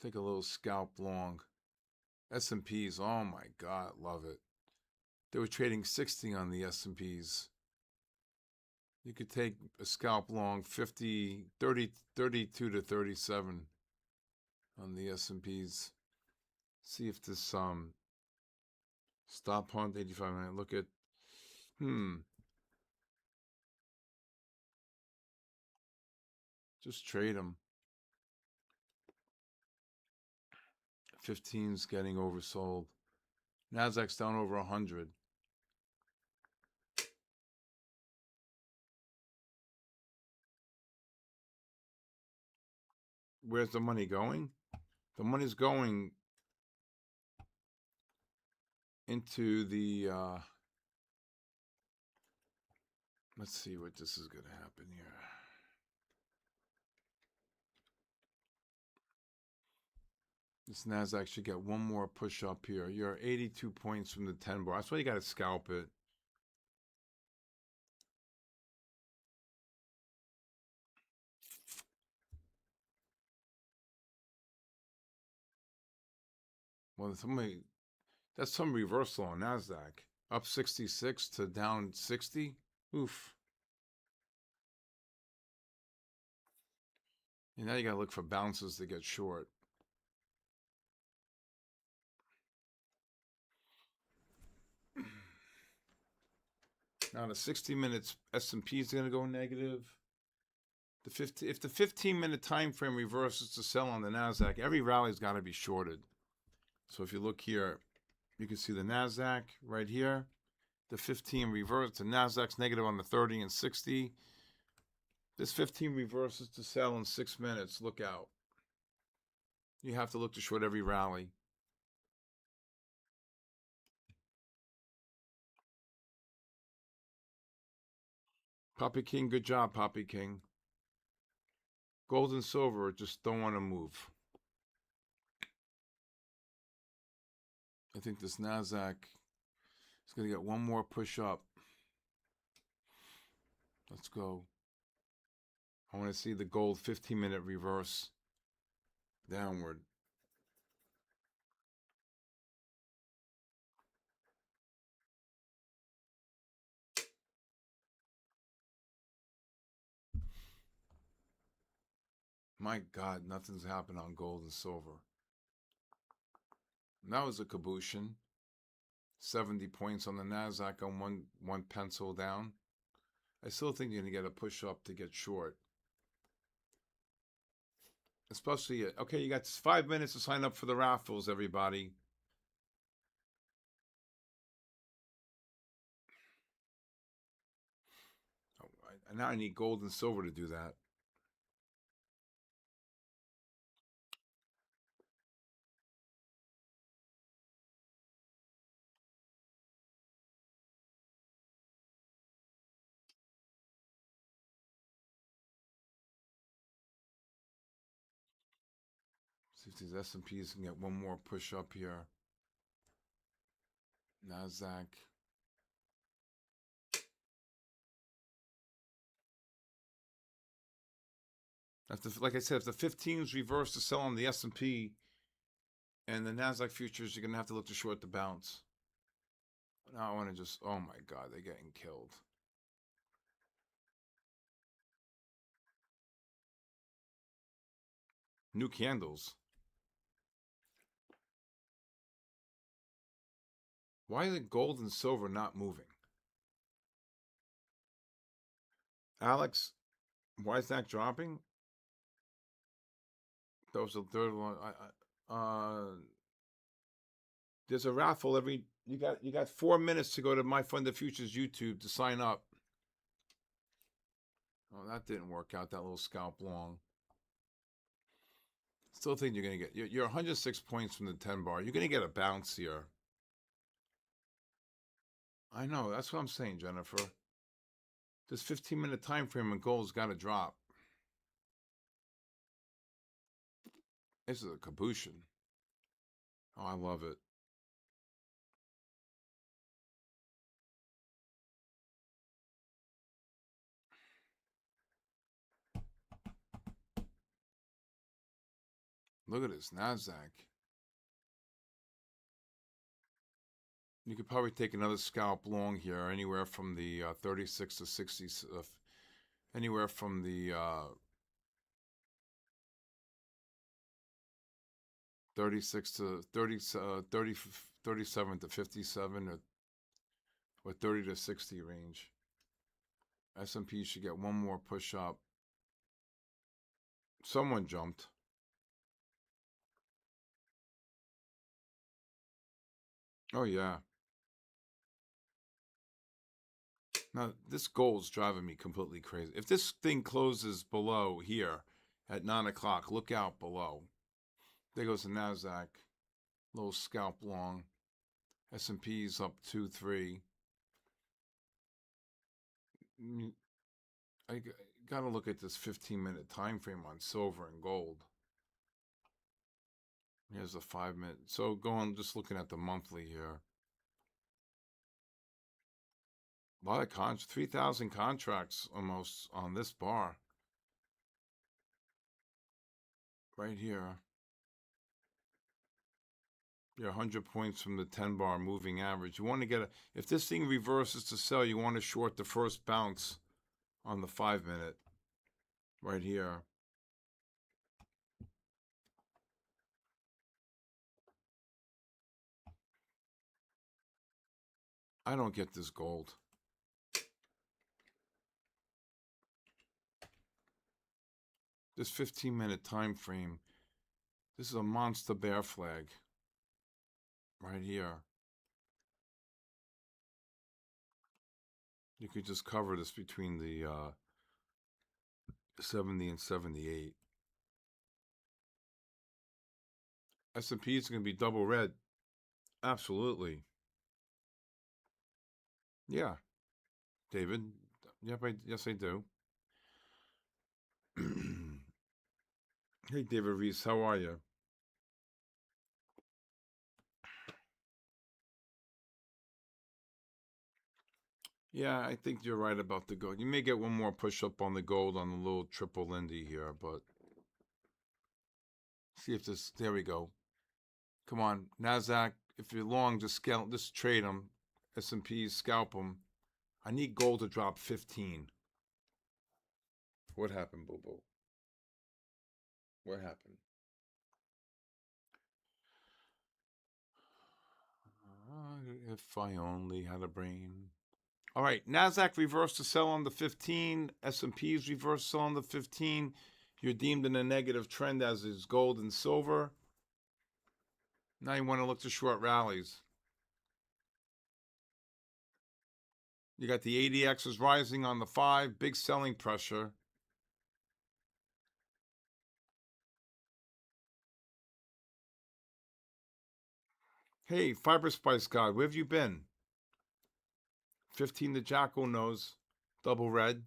take a little scalp long. S&Ps, oh my God, love it. They were trading 60 on the S&Ps. You could take a scalp long 50, 30, 32 to 37 on the S&Ps. See if this stop hunt 85. Look at just trade them. 15's getting oversold. Nasdaq's down over 100. Where's the money going? The money's going into the let's see what this is going to happen here. This NASDAQ should get one more push up here. You're 82 points from the 10 bar. That's why you got to scalp it. Well, that's some reversal on Nasdaq. Up 66 to down 60. Oof. And now you gotta look for bounces to get short. Now the 60 minutes S&P is gonna go negative. If the 15-minute time frame reverses to sell on the Nasdaq, every rally's got to be shorted. So if you look here, you can see the Nasdaq right here. The 15 reverse. The Nasdaq's negative on the 30 and 60. This 15 reverses to sell in 6 minutes. Look out. You have to look to short every rally. Poppy King, good job, Poppy King. Gold and silver just don't want to move. I think this Nasdaq is going to get one more push up. Let's go. I want to see the gold 15-minute reverse downward. My God, nothing's happened on gold and silver. And that was a cabooshin. 70 points on the Nasdaq on one pencil down. I still think you're going to get a push up to get short. Especially, okay, you got 5 minutes to sign up for the raffles, everybody. Oh, now I need gold and silver to do that. See if these S&Ps can get one more push up here. Nasdaq. Like I said, if the 15s reverse to sell on the S&P and the Nasdaq futures, you're going to have to look to short the bounce. Now I want to just, oh my God, they're getting killed. New candles. Why is it gold and silver not moving? Alex, why is that dropping? That was the third one. There's a raffle every. You got 4 minutes to go to My Fund of Futures YouTube to sign up. Oh, that didn't work out. That little scalp long. Still think you're gonna get. You're 106 points from the 10 bar. You're gonna get a bounce here. I know. That's what I'm saying, Jennifer. This 15-minute time frame in gold's got to drop. This is a cabooshin. Oh, I love it. Look at this Nasdaq. You could probably take another scalp long here, anywhere from the 36 to 60, anywhere from the 36 to 30, 37 to 57, or 30 to 60 range. S&P should get one more push up. Someone jumped. Oh, yeah. Now, this gold's driving me completely crazy. If this thing closes below here at 9 o'clock, look out below. There goes the Nasdaq. Little scalp long. S&P's up 2, 3. I got to look at this 15-minute time frame on silver and gold. Here's the 5-minute. So just looking at the monthly here. A lot of 3,000 contracts almost on this bar. Right here. You're 100 points from the 10 bar moving average. You want to get a, if this thing reverses to sell, you want to short the first bounce on the 5 minute right here. I don't get this gold. This 15-minute time frame. This is a monster bear flag right here. You could just cover this between the 70 and 78. S&P is going to be double red. Absolutely. Yeah, David. Yep, yes, I do. Hey, David Reese, how are you? Yeah, I think you're right about the gold. You may get one more push up on the gold on the little triple Lindy here, but see if this. There we go. Come on, Nasdaq. If you're long, just trade them. S&Ps, scalp them. I need gold to drop 15. What happened, Boo Boo? What happened? If I only had a brain. All right, Nasdaq reversed to sell on the 15. S&P's reversed sell on the 15. You're deemed in a negative trend, as is gold and silver. Now you want to look to short rallies. You got the ADX is rising on the 5, big selling pressure. Hey, Fiber Spice God, where have you been? 15 the Jackal nose, double red.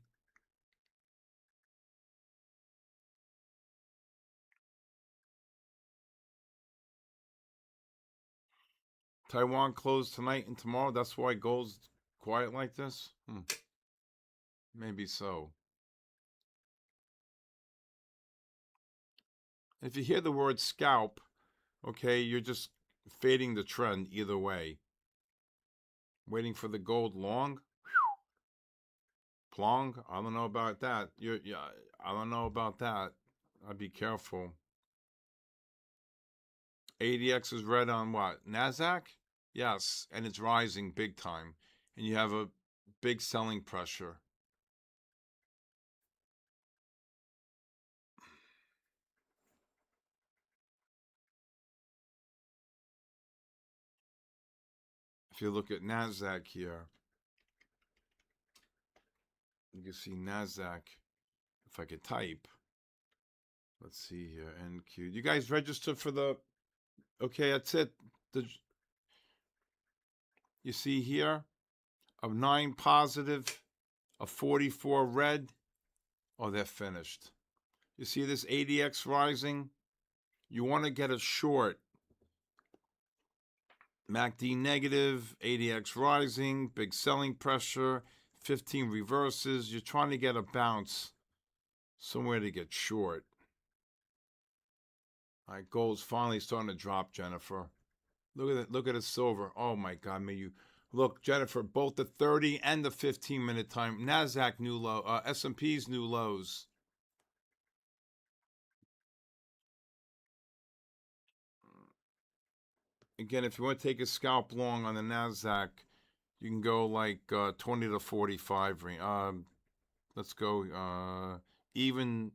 Taiwan closed tonight and tomorrow. That's why gold's quiet like this? Maybe so. If you hear the word scalp, okay, you're just fading the trend either way. Waiting for the gold long. Plong? I don't know about that. I don't know about that. I'd be careful. ADX is red on what? NASDAQ? Yes, and it's rising big time. And you have a big selling pressure. If you look at NASDAQ here, you can see NASDAQ. If I could type, let's see here, NQ. You guys registered for the, okay, that's it. You see here, a 9 positive, a 44 red. Oh, they're finished. You see this ADX rising? You want to get a short. MACD negative, ADX rising, big selling pressure, 15 reverses. You're trying to get a bounce somewhere to get short. All right, gold's finally starting to drop, Jennifer. Look at it. Look at the silver. Oh my God, may you look, Jennifer. Both the 30 and the 15-minute time. Nasdaq new low. S&P's new lows. Again, if you want to take a scalp long on the Nasdaq, you can go like 20 to 45 range. Let's go even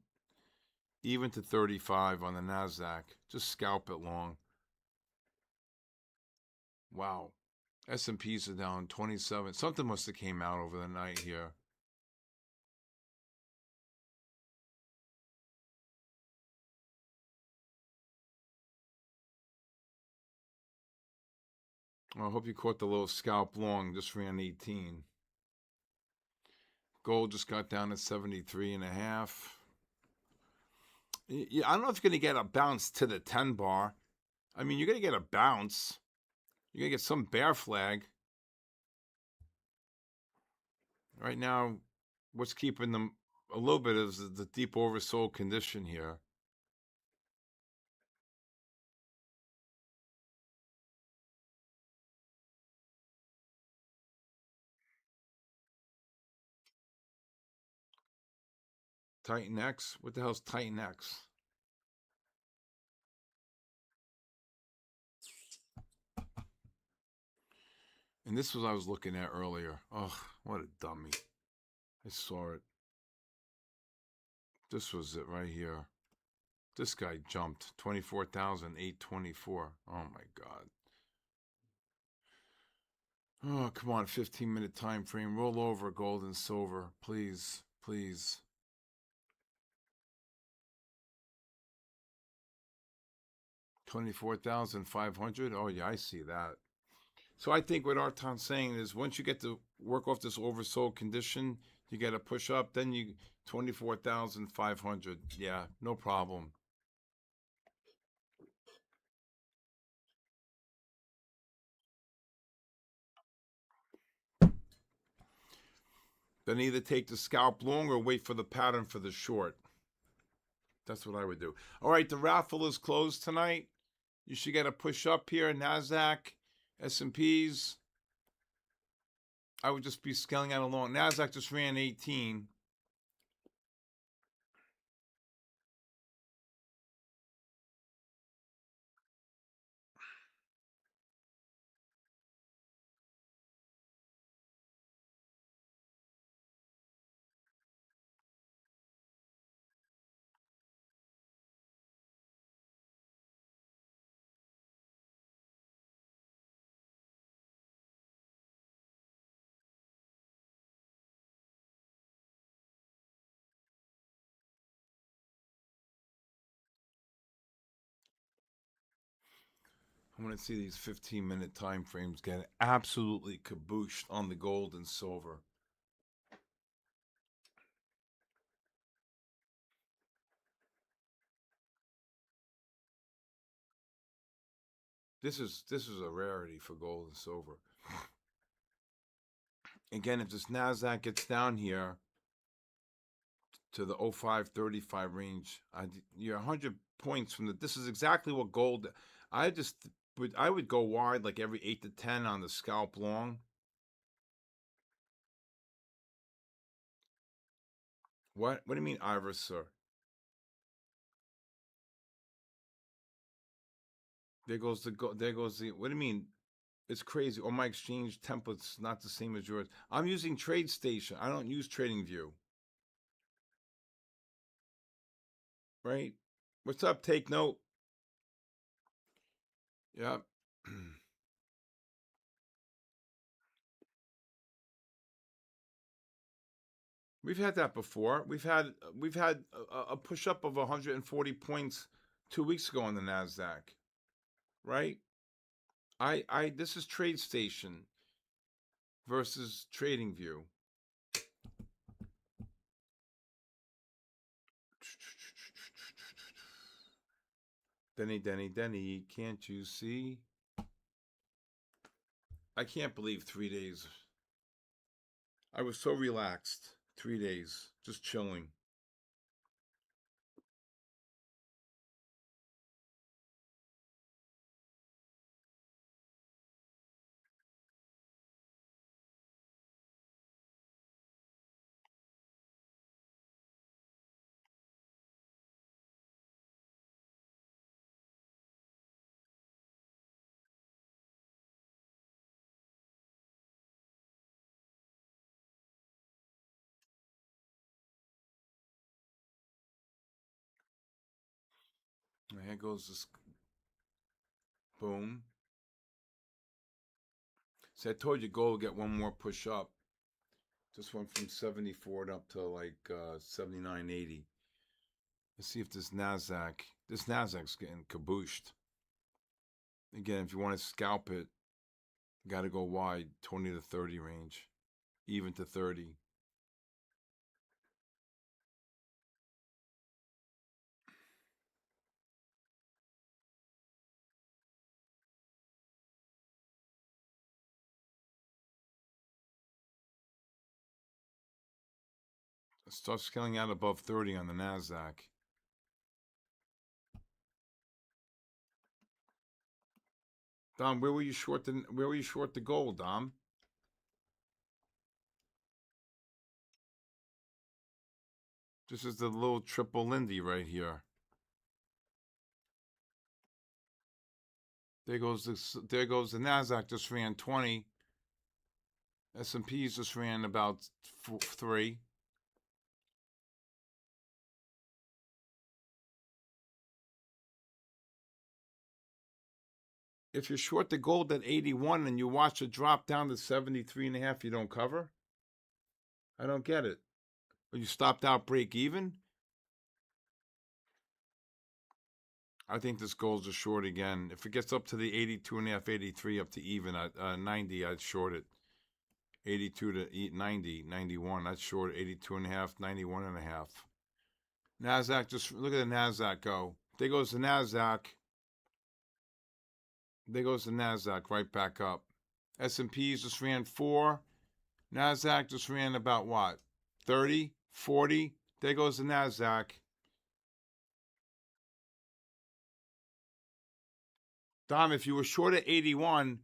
to 35 on the Nasdaq. Just scalp it long. Wow. S&Ps are down 27. Something must have came out over the night here. Well, I hope you caught the little scalp long. Just ran 18. Gold just got down to 73 and a half. Yeah, I don't know if you're going to get a bounce to the 10 bar. I mean, you're going to get a bounce. You're going to get some bear flag. Right now, what's keeping them a little bit is the deep oversold condition here. Titan X? What the hell's Titan X? And this was I was looking at earlier. Oh, what a dummy. I saw it. This was it right here. This guy jumped 24,824. Oh my God. Oh, come on, 15-minute time frame. Roll over gold and silver. Please, please. $24,500. Oh yeah, I see that. So I think what Arton's saying is once you get to work off this oversold condition, you get to push up, then you 24,500. Yeah, no problem. Then either take the scalp long or wait for the pattern for the short. That's what I would do. All right, the raffle is closed tonight. You should get a push up here. NASDAQ, S&Ps. I would just be scaling out along. NASDAQ just ran 18. I want to see these 15-minute time frames get absolutely kabooshed on the gold and silver. This is a rarity for gold and silver. Again, if this NASDAQ gets down here to the 0535 range, you're 100 points from the. This is exactly what gold. I would go wide like every 8 to 10 on the scalp long. What do you mean, Iris, sir? There goes the there goes the. What do you mean? It's crazy. All my exchange templates not the same as yours. I'm using TradeStation. I don't use TradingView. Right? What's up? Take note. Yep. We've had that before. We've had a push up of 140 points 2 weeks ago on the Nasdaq, right? I this is TradeStation versus TradingView. Denny, can't you see? I can't believe 3 days. I was so relaxed. 3 days, just chilling. Here goes this. Boom. So I told you gold will get one more push up. Just went from 74 up to like 79.80. Let's see if this Nasdaq's getting kabooshed. Again, if you want to scalp it, you got to go wide, 20 to 30 range, even to 30. Start scaling out above 30 on the Nasdaq. Dom, where were you short the gold, Dom? This is the little triple Lindy right here. There goes the Nasdaq just ran 20. S&Ps just ran about 3. If you're short the gold at 81 and you watch it drop down to 73.5, you don't cover? I don't get it. Or you stopped out break even? I think this gold's a short again. If it gets up to the 82.5, 83 up to even at 90, I'd short it. 82 to 90, 91. I'd short 82.5, 91.5. Nasdaq, just look at the Nasdaq go. There goes the Nasdaq. There goes the Nasdaq right back up. S&Ps just ran 4. Nasdaq just ran about what? 30, 40. There goes the Nasdaq. Dom, if you were short at 81,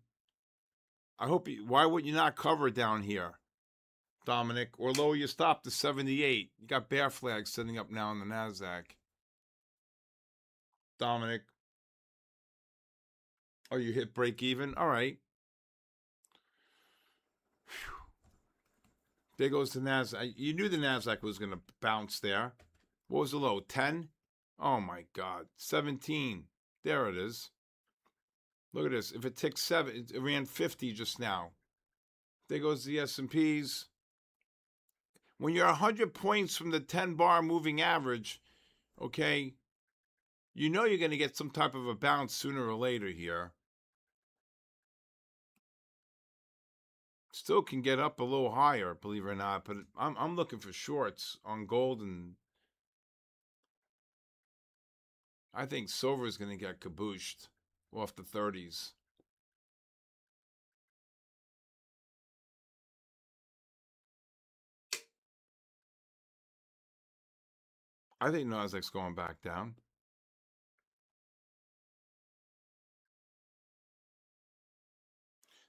why would you not cover down here, Dominic? Or lower your stop to 78. You got bear flags sitting up now on the Nasdaq. Dominic. Oh, you hit break even? All right. Whew. There goes the Nasdaq. You knew the Nasdaq was going to bounce there. What was the low? 10? Oh, my God. 17. There it is. Look at this. If it ticks 7, it ran 50 just now. There goes the S&Ps. When you're 100 points from the 10-bar moving average, okay, you know you're going to get some type of a bounce sooner or later here. Still can get up a little higher, believe it or not, but I'm looking for shorts on gold, and I think silver is going to get kabooshed off the 30s. I think Nasdaq's going back down.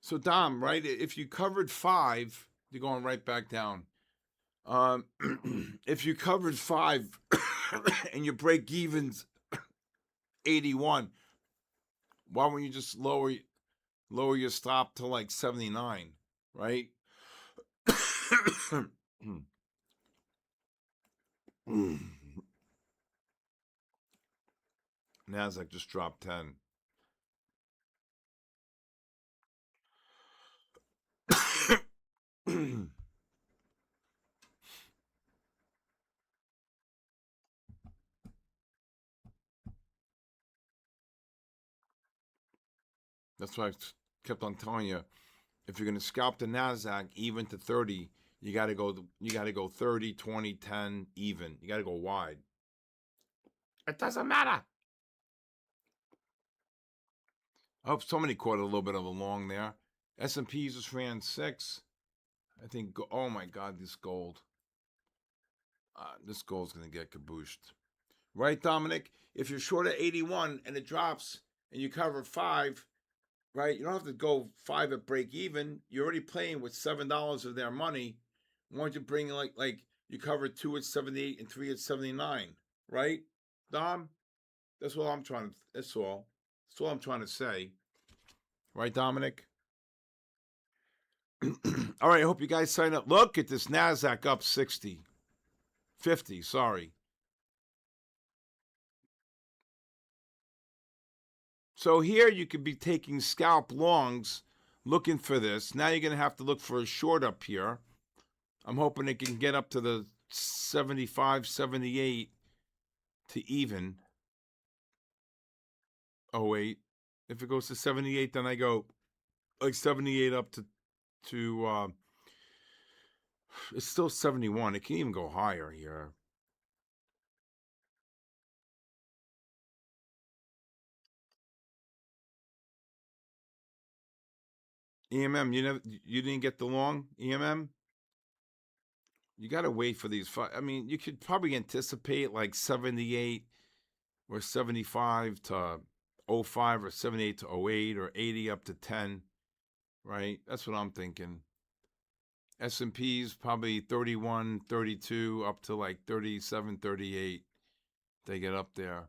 So Dom, right? If you covered 5, you're going right back down. If you covered 5 and your break even's 81, why wouldn't you just lower your stop to like 79, right? Nasdaq just dropped 10. That's why I kept on telling you, if you're going to scalp the Nasdaq even to 30, you got to go 30, 20, 10 even. You got to go wide. It doesn't matter. I hope somebody caught a little bit of a long there. S&Ps just ran 6. I think, oh my God, this gold. This gold's going to get kabooshed. Right, Dominic? If you're short at 81 and it drops and you cover 5, right? You don't have to go 5 at break even. You're already playing with $7 of their money. Why don't you bring like you cover 2 at 78 and 3 at 79, right, Dom? That's all I'm trying to. That's all. That's all I'm trying to say. Right, Dominic? All right, I hope you guys sign up. Look at this Nasdaq up 50, sorry. So here you could be taking scalp longs, looking for this. Now you're going to have to look for a short up here. I'm hoping it can get up to the 75, 78 to even. Oh, wait. If it goes to 78, then I go like 78 up to it's still 71. It can even go higher here. EMM, you didn't get the long EMM? You got to wait for these. I mean, you could probably anticipate like 78 or 75 to 05 or 78 to 08 or 80 up to 10, right? That's what I'm thinking. S&P's probably 31, 32, up to like 37, 38. They get up there.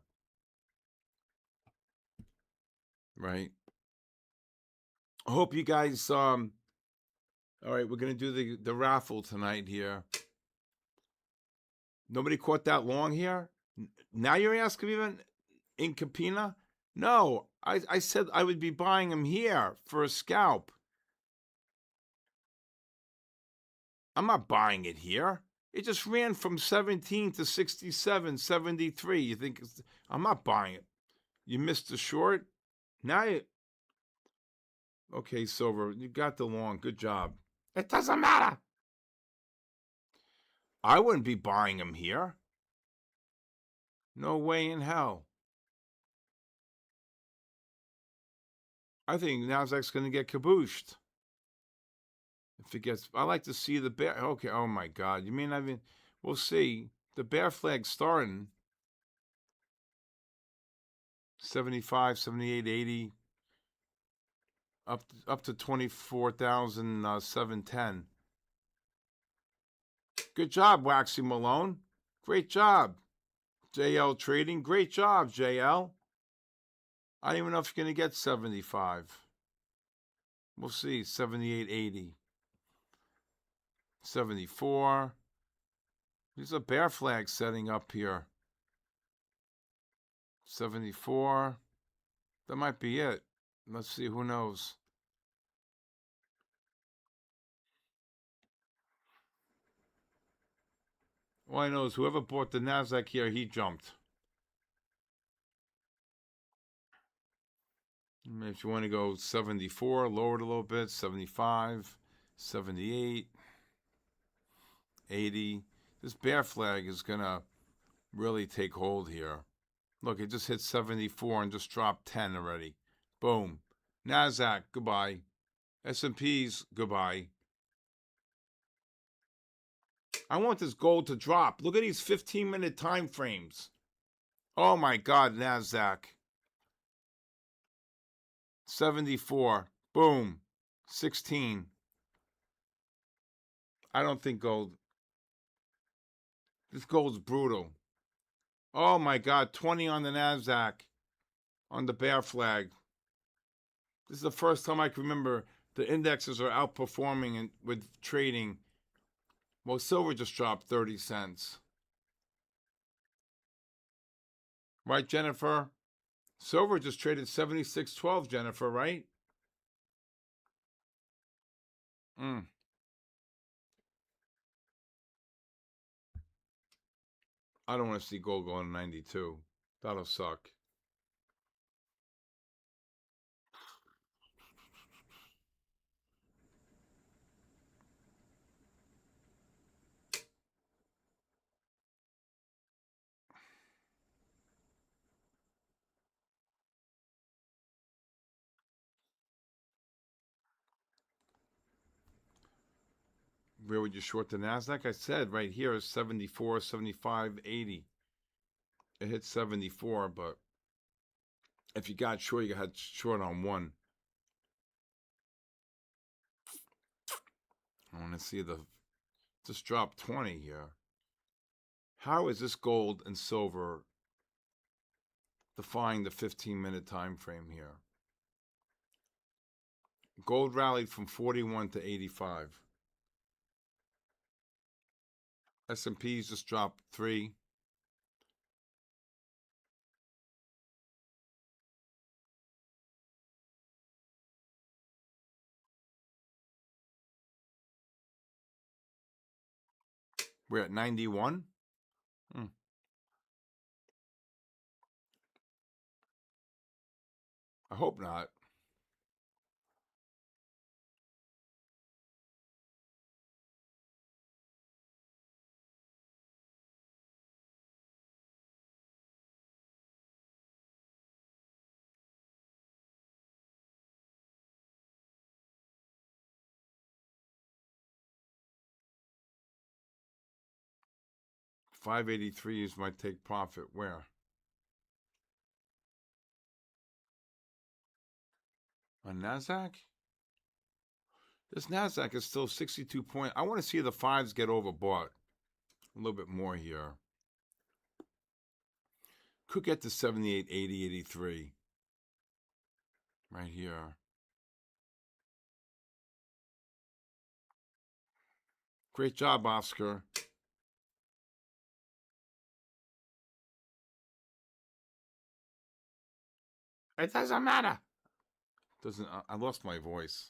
Right? I hope you guys all right, we're going to do the raffle tonight here. Nobody caught that long here? Now you're asking me even in Capina? No, I said I would be buying them here for a scalp. I'm not buying it here. It just ran from 17 to 67, 73. You think I'm not buying it. You missed the short. Now you okay, Silver. You got the long. Good job. It doesn't matter. I wouldn't be buying them here. No way in hell. I think Nasdaq's going to get kabooshed. If it gets, I like to see the bear. Okay, oh my God. You mean I mean, we'll see. The bear flag's starting. 75, 78, 80. Up to 24,710. Good job, Waxy Malone. Great job. JL Trading. Great job, JL. I don't even know if you're going to get 75. We'll see. 78, 80. 74. There's a bear flag setting up here. 74. That might be it. Let's see. Who knows? All I know is whoever bought the Nasdaq here, he jumped. If you want to go 74, lower it a little bit. 75, 78, 80. This bear flag is going to really take hold here. Look, it just hit 74 and just dropped 10 already. Boom. Nasdaq, goodbye. S&P's, goodbye. I want this gold to drop. Look at these 15-minute time frames. Oh my God, Nasdaq. 74. Boom. 16. I don't think gold. This gold's brutal. Oh my God, 20 on the Nasdaq. On the bear flag. This is the first time I can remember the indexes are outperforming with trading. Well, silver just dropped 30 cents. Right, Jennifer? Silver just traded 76.12, Jennifer, right? I don't want to see gold going to 92. That'll suck. Where would you short the Nasdaq? I said right here is 74, 75, 80. It hit 74, but if you got short, you had short on one. I want to see the just drop 20 here. How is this gold and silver defying the 15-minute time frame here? Gold rallied from 41 to 85. S&P's just dropped 3. We're at 91. I hope not. $583 is my take profit. Where? On Nasdaq? This NASDAQ is still 62 point. I want to see the fives get overbought a little bit more here. Could get to 78, 80, 83. Right here. Great job, Oscar. It doesn't matter. Doesn't I lost my voice.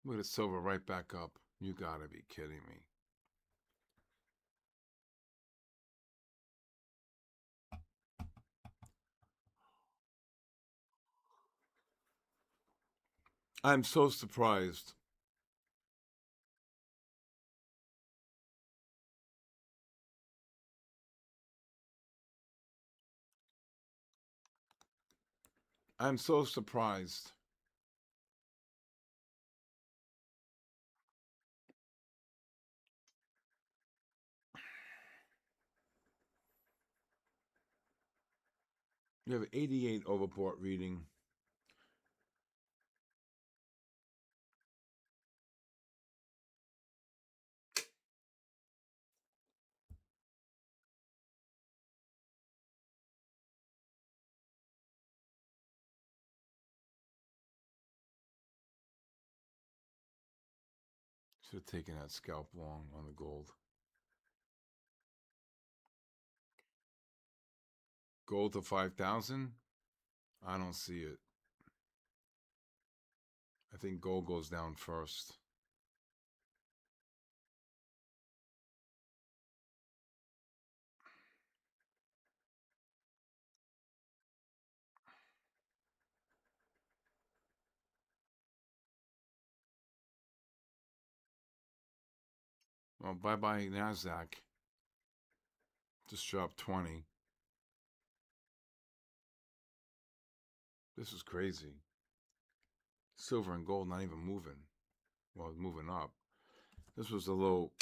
Look at silver right back up. You gotta be kidding me. I'm so surprised. I'm so surprised. You have 88 overbought reading. Should have taken that scalp long on the gold. Gold to 5,000? I don't see it. I think gold goes down first. Well, bye-bye NASDAQ. Just dropped 20. This is crazy. Silver and gold not even moving. Well, it's moving up. This was a little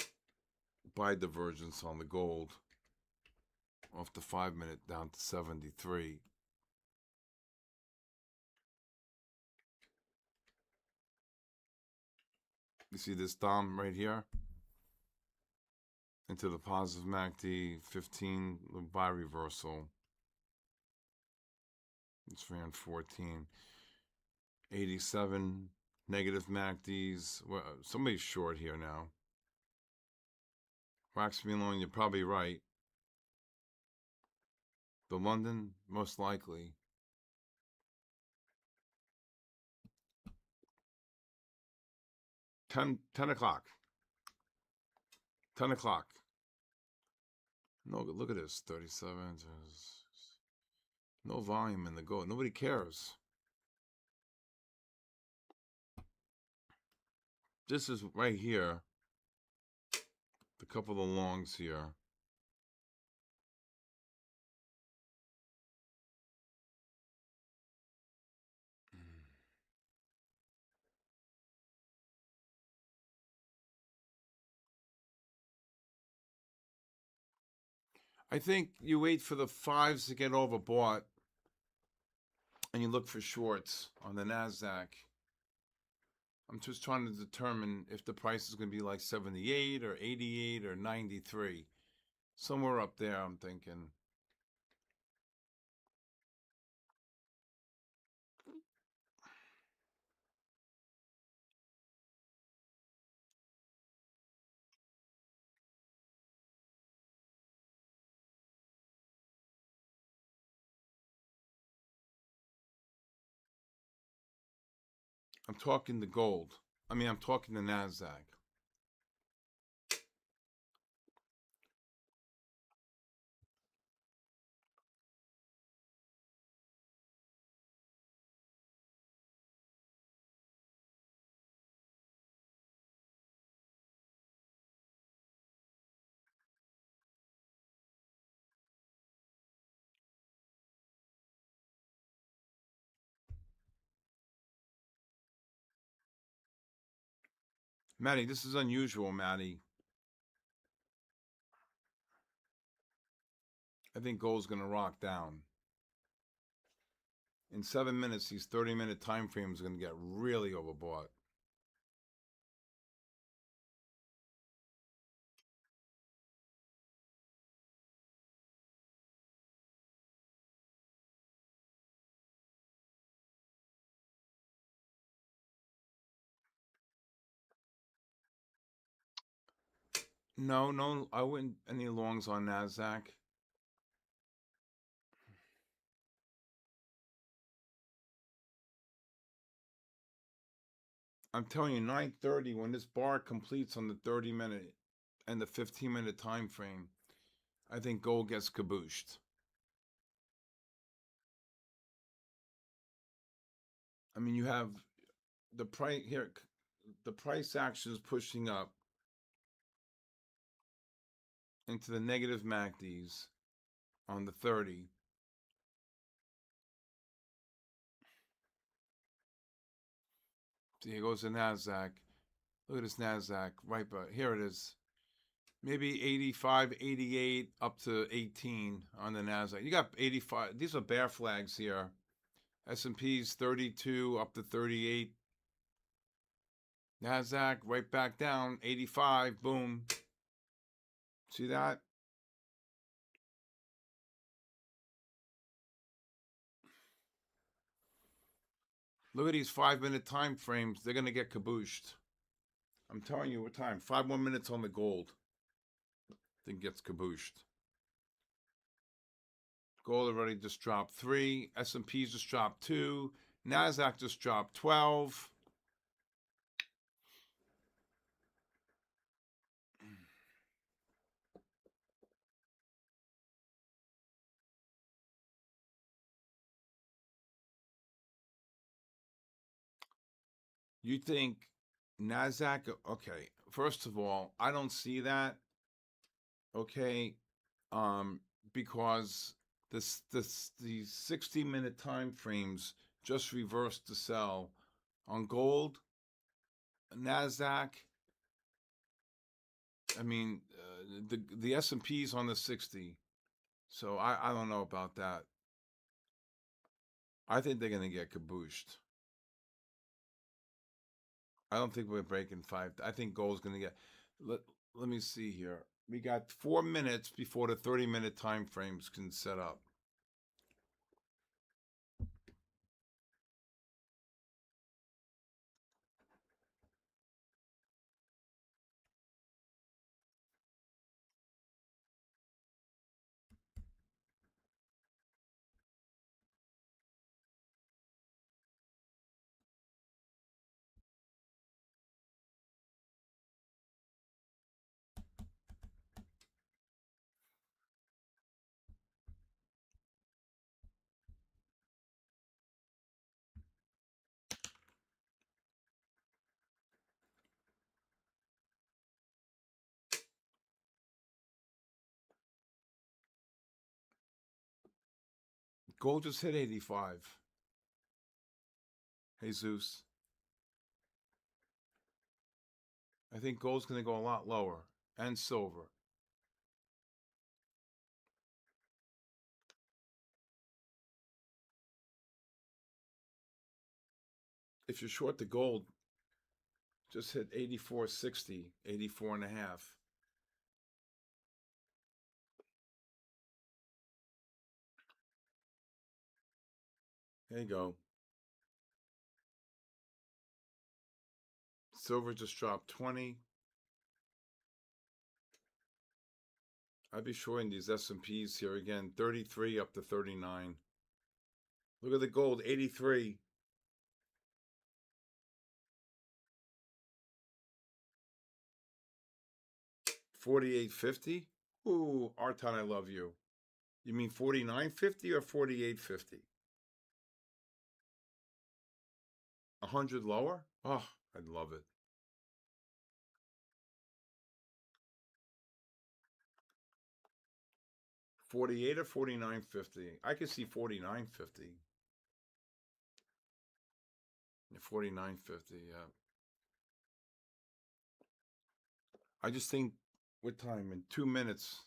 buy divergence on the gold. Off the 5-minute down to 73. You see this Dom right here? Into the positive MACD, 15, buy reversal. It's ran 14. 87, negative MACDs. Well, somebody's short here now. Wax me alone, you're probably right. The London, most likely. Ten o'clock. 10 o'clock. No, look at this. 37. No volume in the gold. Nobody cares. This is right here. A couple of the longs here. I think you wait for the fives to get overbought and you look for shorts on the NASDAQ. I'm just trying to determine if the price is going to be like 78 or 88 or 93. Somewhere up there, I'm thinking. I'm talking the gold. I'm talking the NASDAQ. Maddie, this is unusual, Maddie. I think gold's going to rock down. In 7 minutes, these 30-minute time frames are going to get really overbought. No, I wouldn't any longs on Nasdaq. I'm telling you, 9:30 when this bar completes on the 30-minute and the 15-minute time frame, I think gold gets cabooshed. I mean, you have the price here. The price action is pushing up into the negative MACDs on the 30. See, here goes the Nasdaq. Look at this Nasdaq, right? But here it is. Maybe 85, 88, up to 18 on the Nasdaq. You got 85. These are bear flags here. S&P's 32 up to 38. Nasdaq right back down, 85. Boom. See that? Look at these 5-minute time frames. They're gonna get cabooshed. I'm telling you what time. 5 more minutes on the gold. Then gets cabooshed. Gold already just dropped 3. S&P's just dropped 2. Nasdaq just dropped 12. You think Nasdaq? Okay. First of all, I don't see that. Okay, um, because these 60-minute time frames just reversed the sell on gold, Nasdaq. I mean, the S&P's on the 60, so I don't know about that. I think they're gonna get cabooshed. I don't think we're breaking 5. I think gold's gonna get. Let me see here. We got 4 minutes before the 30-minute time frames can set up. Gold just hit 85. Jesus. I think gold's going to go a lot lower, and silver. If you're short the gold, just hit 84.60, 84 and a half. There you go. Silver just dropped 20. I'd be shorting these S&Ps here again, 33 up to 39. Look at the gold, 83. 48.50. Ooh, Arton, I love you. You mean 49.50 or 48.50? 100 lower? Oh, I'd love it. 48 or 49.50? I could see 49.50. 49.50, yeah. I just think what time? In 2 minutes.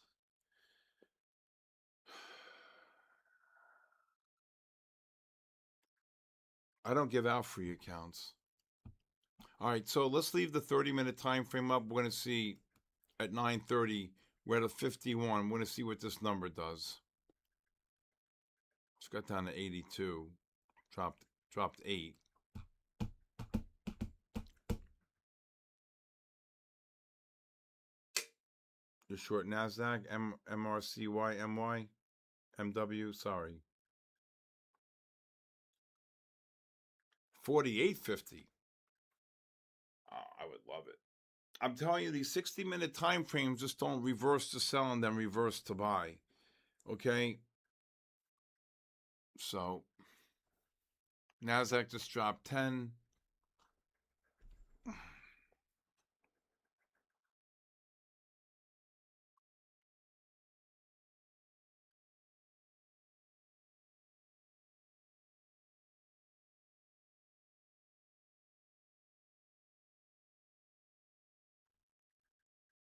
I don't give out free accounts. All right, so let's leave the 30-minute time frame up. We're going to see at 9:30. We're at a 51. We're going to see what this number does. It's got down to 82. Dropped 8. You're short NASDAQ, MRCY, MY, MW, sorry. 48.50. Oh, I would love it. I'm telling you, these 60-minute time frames just don't reverse to sell and then reverse to buy. Okay? So, NASDAQ just dropped 10.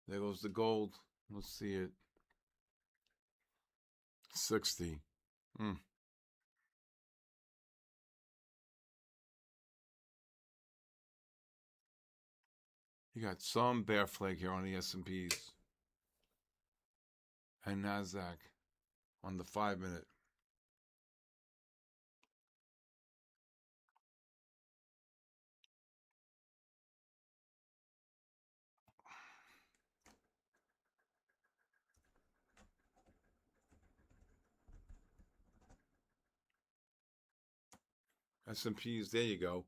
There goes the gold. Let's see it. 60. Mm. You got some bear flag here on the S&Ps and NASDAQ on the 5-minute. S&Ps, there you go.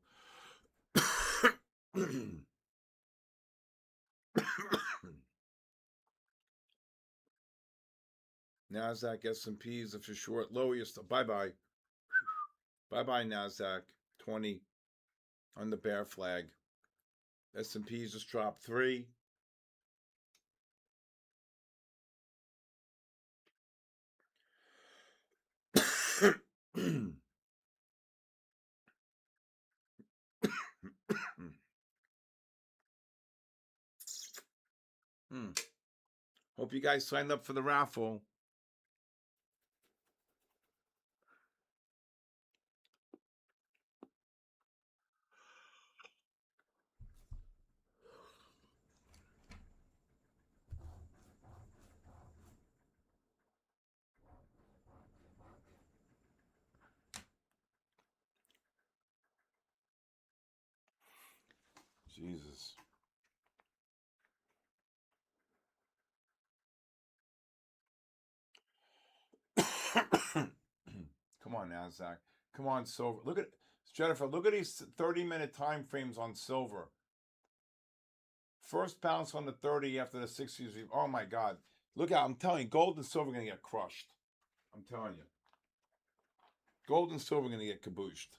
NASDAQ, S&Ps, if you're short, lower your stuff. Bye-bye. Bye-bye, NASDAQ. 20 on the bear flag. S&Ps just dropped 3. Hope you guys signed up for the raffle. Jesus. Come on, NASDAQ. Come on, silver. Look at Jennifer. Look at these 30-minute time frames on silver. First bounce on the 30 after the 60s. Oh my God. Look out. I'm telling you, gold and silver are going to get crushed. I'm telling you. Gold and silver are going to get kabooshed.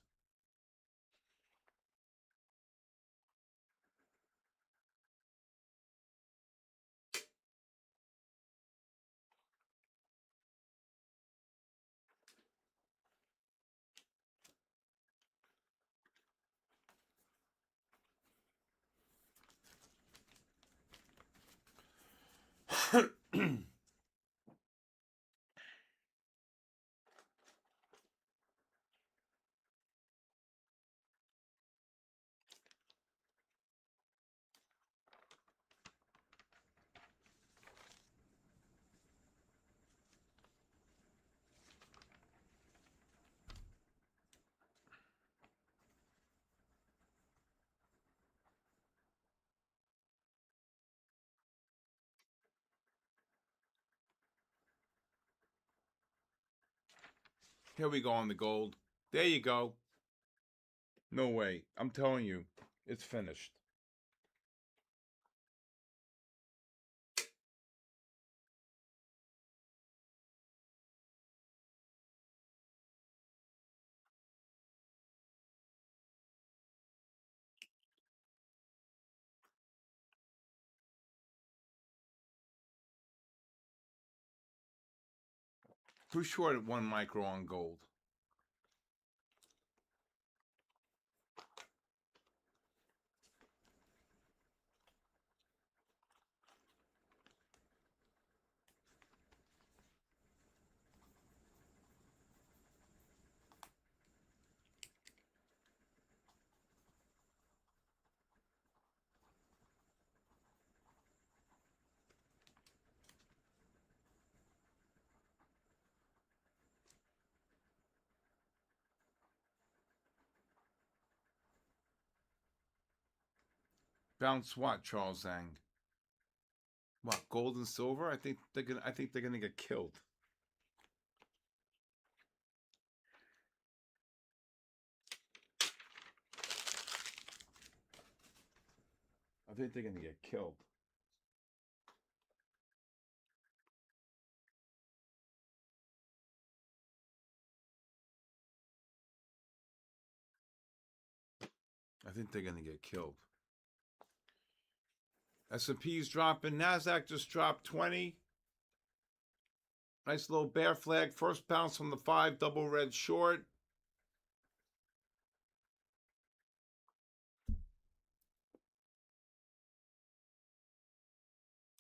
Here we go on the gold. There you go. No way. I'm telling you, it's finished. Who's short at 1 micro on gold? Bounce what, Charles Zhang? What, gold and silver? I think they're gonna get killed. I think they're gonna get killed. I think they're gonna get killed. S&P's dropping. Nasdaq just dropped 20. Nice little bear flag. First bounce from the 5, double red short.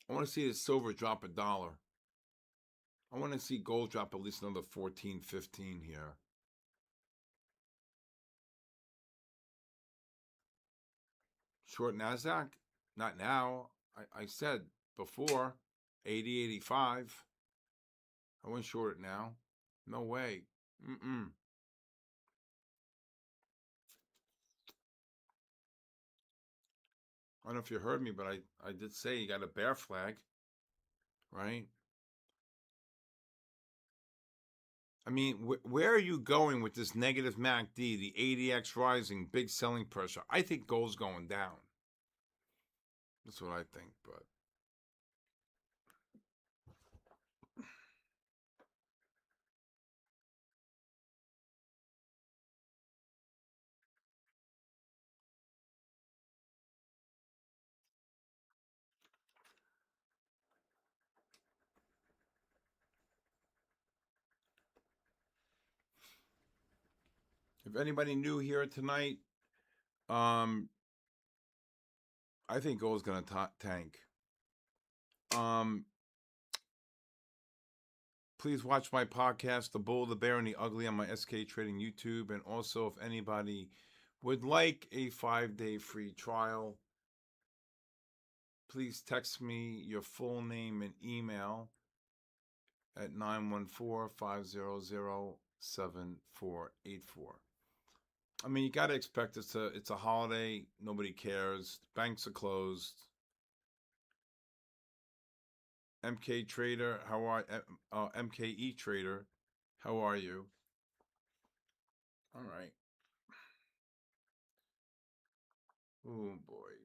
I want to see the silver drop $1. I want to see gold drop at least another 14, 15 here. Short Nasdaq? Not now. I said before 80, 85. I went short it now. No way. Mm-mm. I don't know if you heard me, but I did say you got a bear flag, right? I mean, where are you going with this negative MACD, the ADX rising, big selling pressure? I think gold's going down. That's what I think, but if anybody new here tonight, I think gold's going to tank. Please watch my podcast, The Bull, the Bear, and the Ugly on my SK Trading YouTube. And also, if anybody would like a 5-day free trial, please text me your full name and email at 914-500-7484. I mean, you got to expect it's a holiday. Nobody cares. Banks are closed. MK Trader, how are MKE Trader? How are you? All right. Oh boy.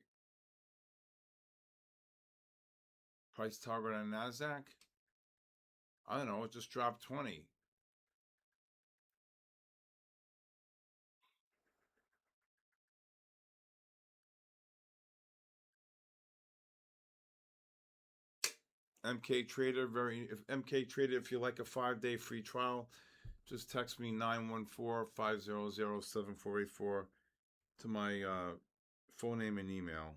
Price target on Nasdaq? I don't know. It just dropped 20. MK Trader, if you like a 5-day free trial, just text me 914-500-7484 to my full name and email.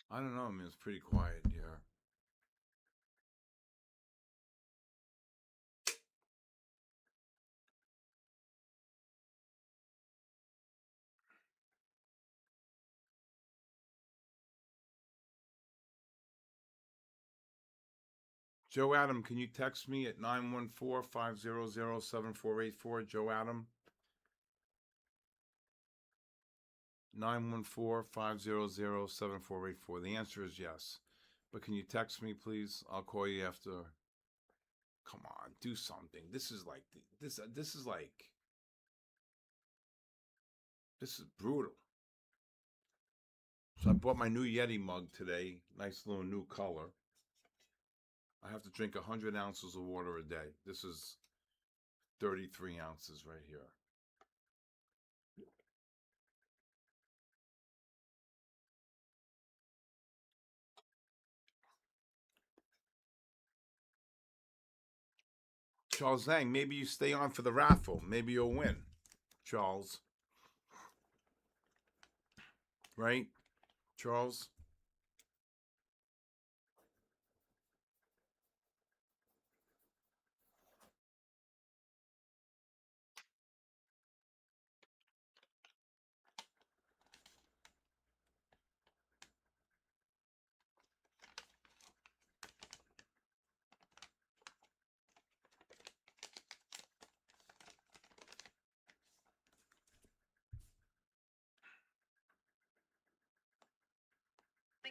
I don't know. I mean, it's pretty quiet here. Joe Adam, can you text me at 914-500-7484? Joe Adam, 914-500-7484. The answer is yes. But can you text me, please? I'll call you after. Come on, do something. This is brutal. So I bought my new Yeti mug today. Nice little new color. I have to drink 100 ounces of water a day. This is 33 ounces right here. Charles Zhang, maybe you stay on for the raffle. Maybe you'll win, Charles. Right, Charles?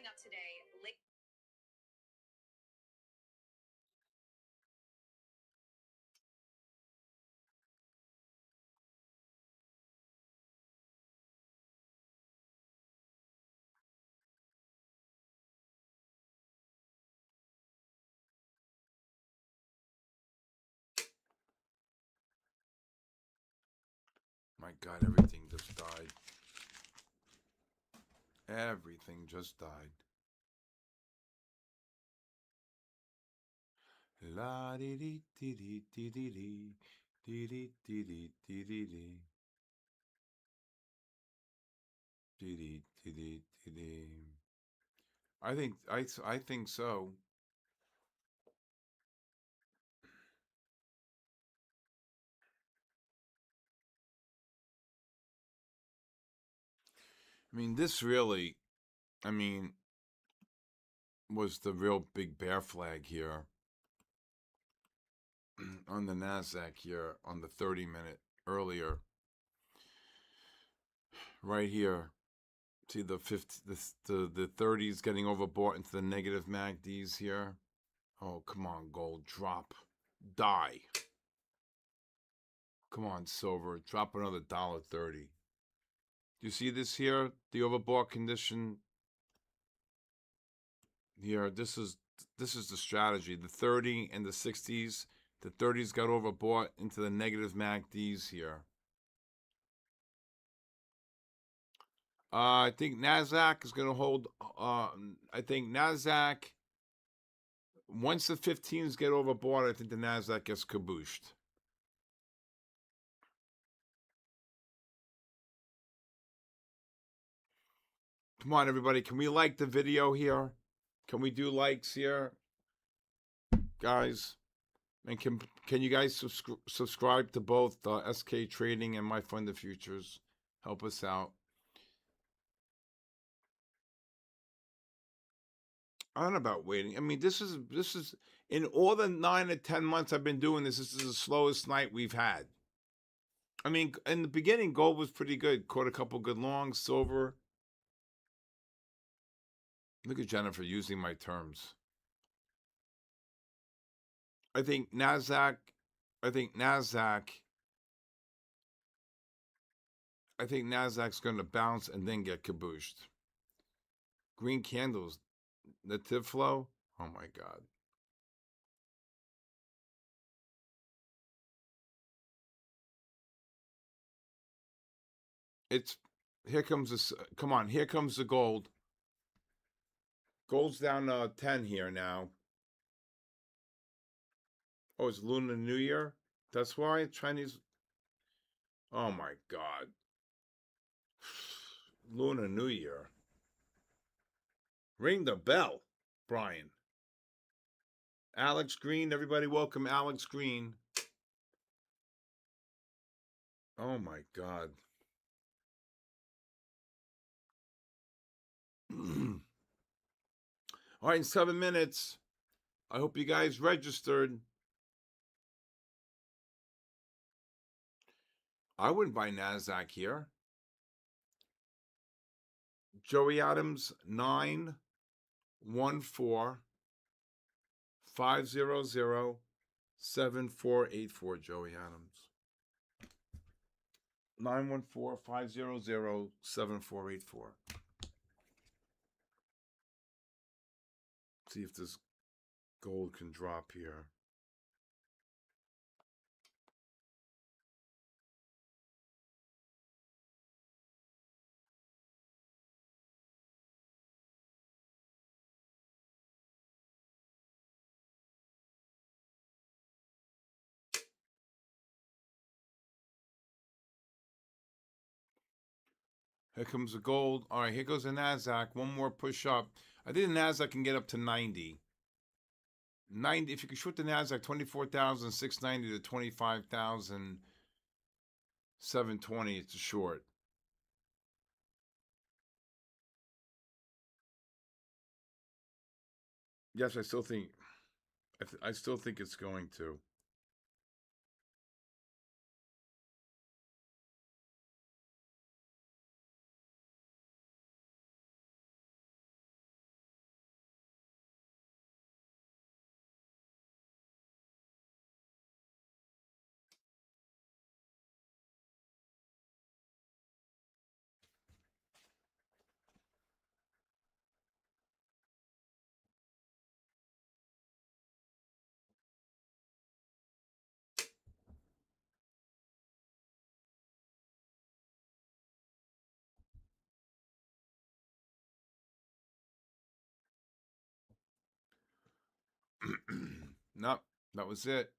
Up today. My God, everything just died. Everything just died. La di di di di di di di di di di di di di di di di di di. I think so. I mean, this really, I mean, was the real big bear flag here on the Nasdaq here on the 30-minute earlier, right here. See the 50, the 30s getting overbought into the negative MACDs here. Oh, come on, gold, drop, die. Come on, silver, drop another $1.30. Do you see this here? The overbought condition here. This is the strategy. The 30 and the 60s. The 30s got overbought into the negative MACDs here. I think Nasdaq is going to hold. I think Nasdaq. Once the 15s get overbought, I think the Nasdaq gets kabooshed. Come on, everybody. Can we like the video here? Can we do likes here, guys? And can you guys subscribe to both SK Trading and My Fund of Futures? Help us out. I don't know about waiting. I mean, this is in all the 9 or 10 months I've been doing this. This is the slowest night we've had. I mean, in the beginning, gold was pretty good. Caught a couple good longs. Silver. Look at Jennifer using my terms. I think Nasdaq. I think Nasdaq's going to bounce and then get kabooshed. Green candles, the tip flow. Oh my God. It's here comes this. Come on, here comes the gold. Gold's down 10 here now. Oh, it's Lunar New Year. That's why Chinese. Oh my God. Lunar New Year. Ring the bell, Brian. Alex Green, everybody welcome Alex Green. Oh my God. All right, in 7 minutes. I hope you guys registered. I wouldn't buy NASDAQ here. Joey Adams, 914-500-7484. Joey Adams. 914-500-7484. See if this gold can drop here. Here comes the gold. All right, here goes the Nasdaq. One more push up. I think the Nasdaq can get up to 90. 90. If you could short the Nasdaq, 24,690 to 25,720. It's a short. Yes, I still think. I still think it's going to. Nope, that was it.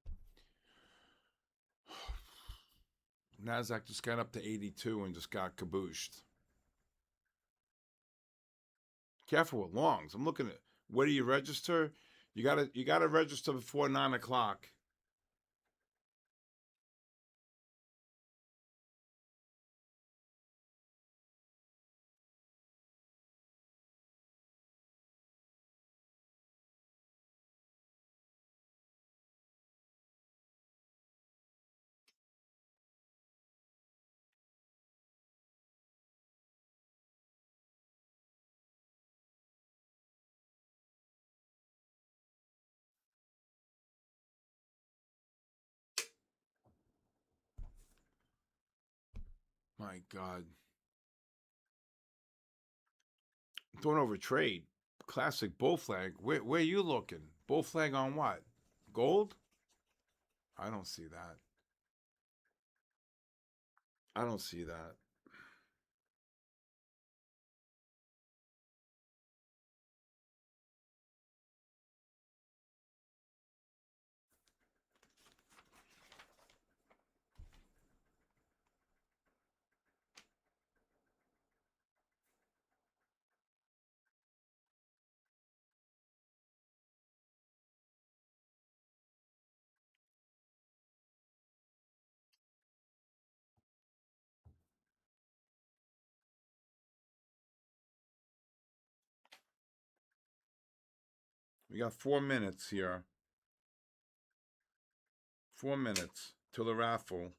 Nasdaq just got up to 82 and just got kabooshed. Careful with longs. I'm looking at where do you register? You gotta register before 9 o'clock. My God. Don't overtrade. Classic bull flag. Where are you looking? Bull flag on what? Gold? I don't see that. I don't see that. We got 4 minutes here. 4 minutes till the raffle.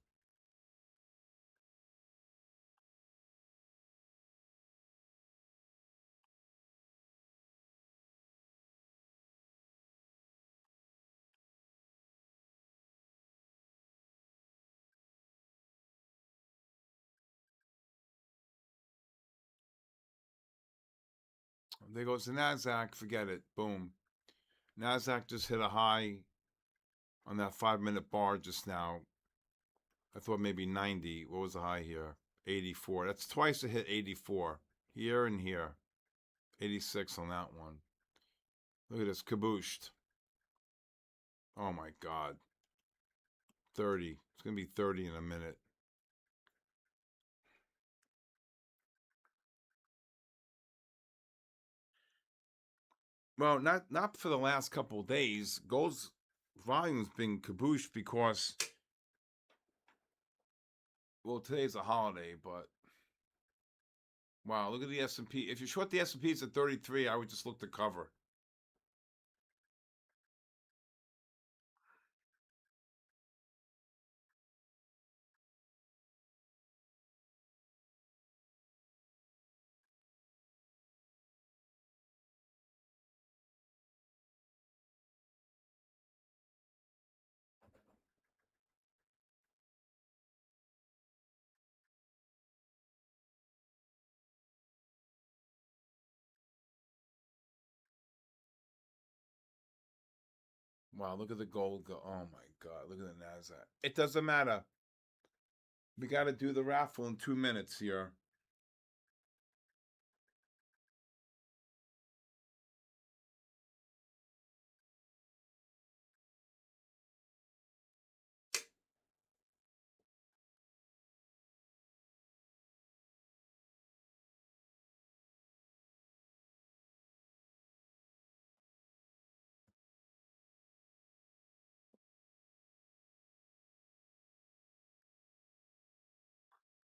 There goes the Nasdaq. Forget it. Boom. Nasdaq just hit a high on that 5 minute bar just now. I thought maybe 90. What was the high here? 84. That's twice it hit 84. Here and here. 86 on that one. Look at this. Kabooshed. Oh my God. 30. It's going to be 30 in a minute. Well, not for the last couple of days. Gold's volume's been kabooshed because, well, today's a holiday, but wow, look at the S&P. If you short the S&P, it's at 33. I would just look to cover. Wow, look at the gold go. Oh my God, look at the Nasdaq. It doesn't matter. We got to do the raffle in 2 minutes here.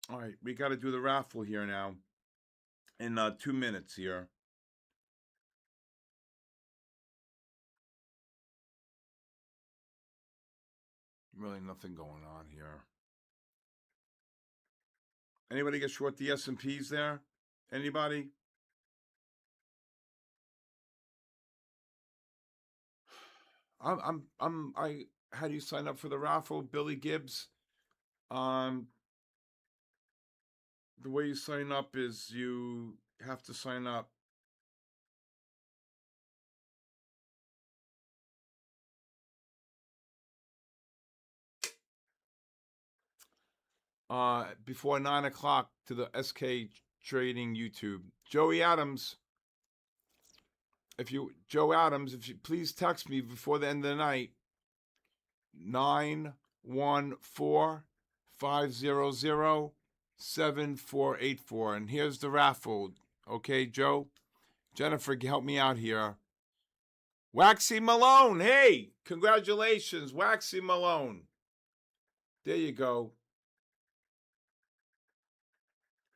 All right, we got to do the raffle here now in 2 minutes here. Really nothing going on here. Anybody get short the S&Ps there? Anybody? How do you sign up for the raffle? Billy Gibbs. Um, the way you sign up is you have to sign up. Before 9 o'clock to the SK Trading YouTube. Joe Adams, if you please text me before the end of the night, 914-500-7484. And here's the raffle. Okay, Joe? Jennifer, help me out here. Waxy Malone. Hey, congratulations, Waxy Malone. There you go.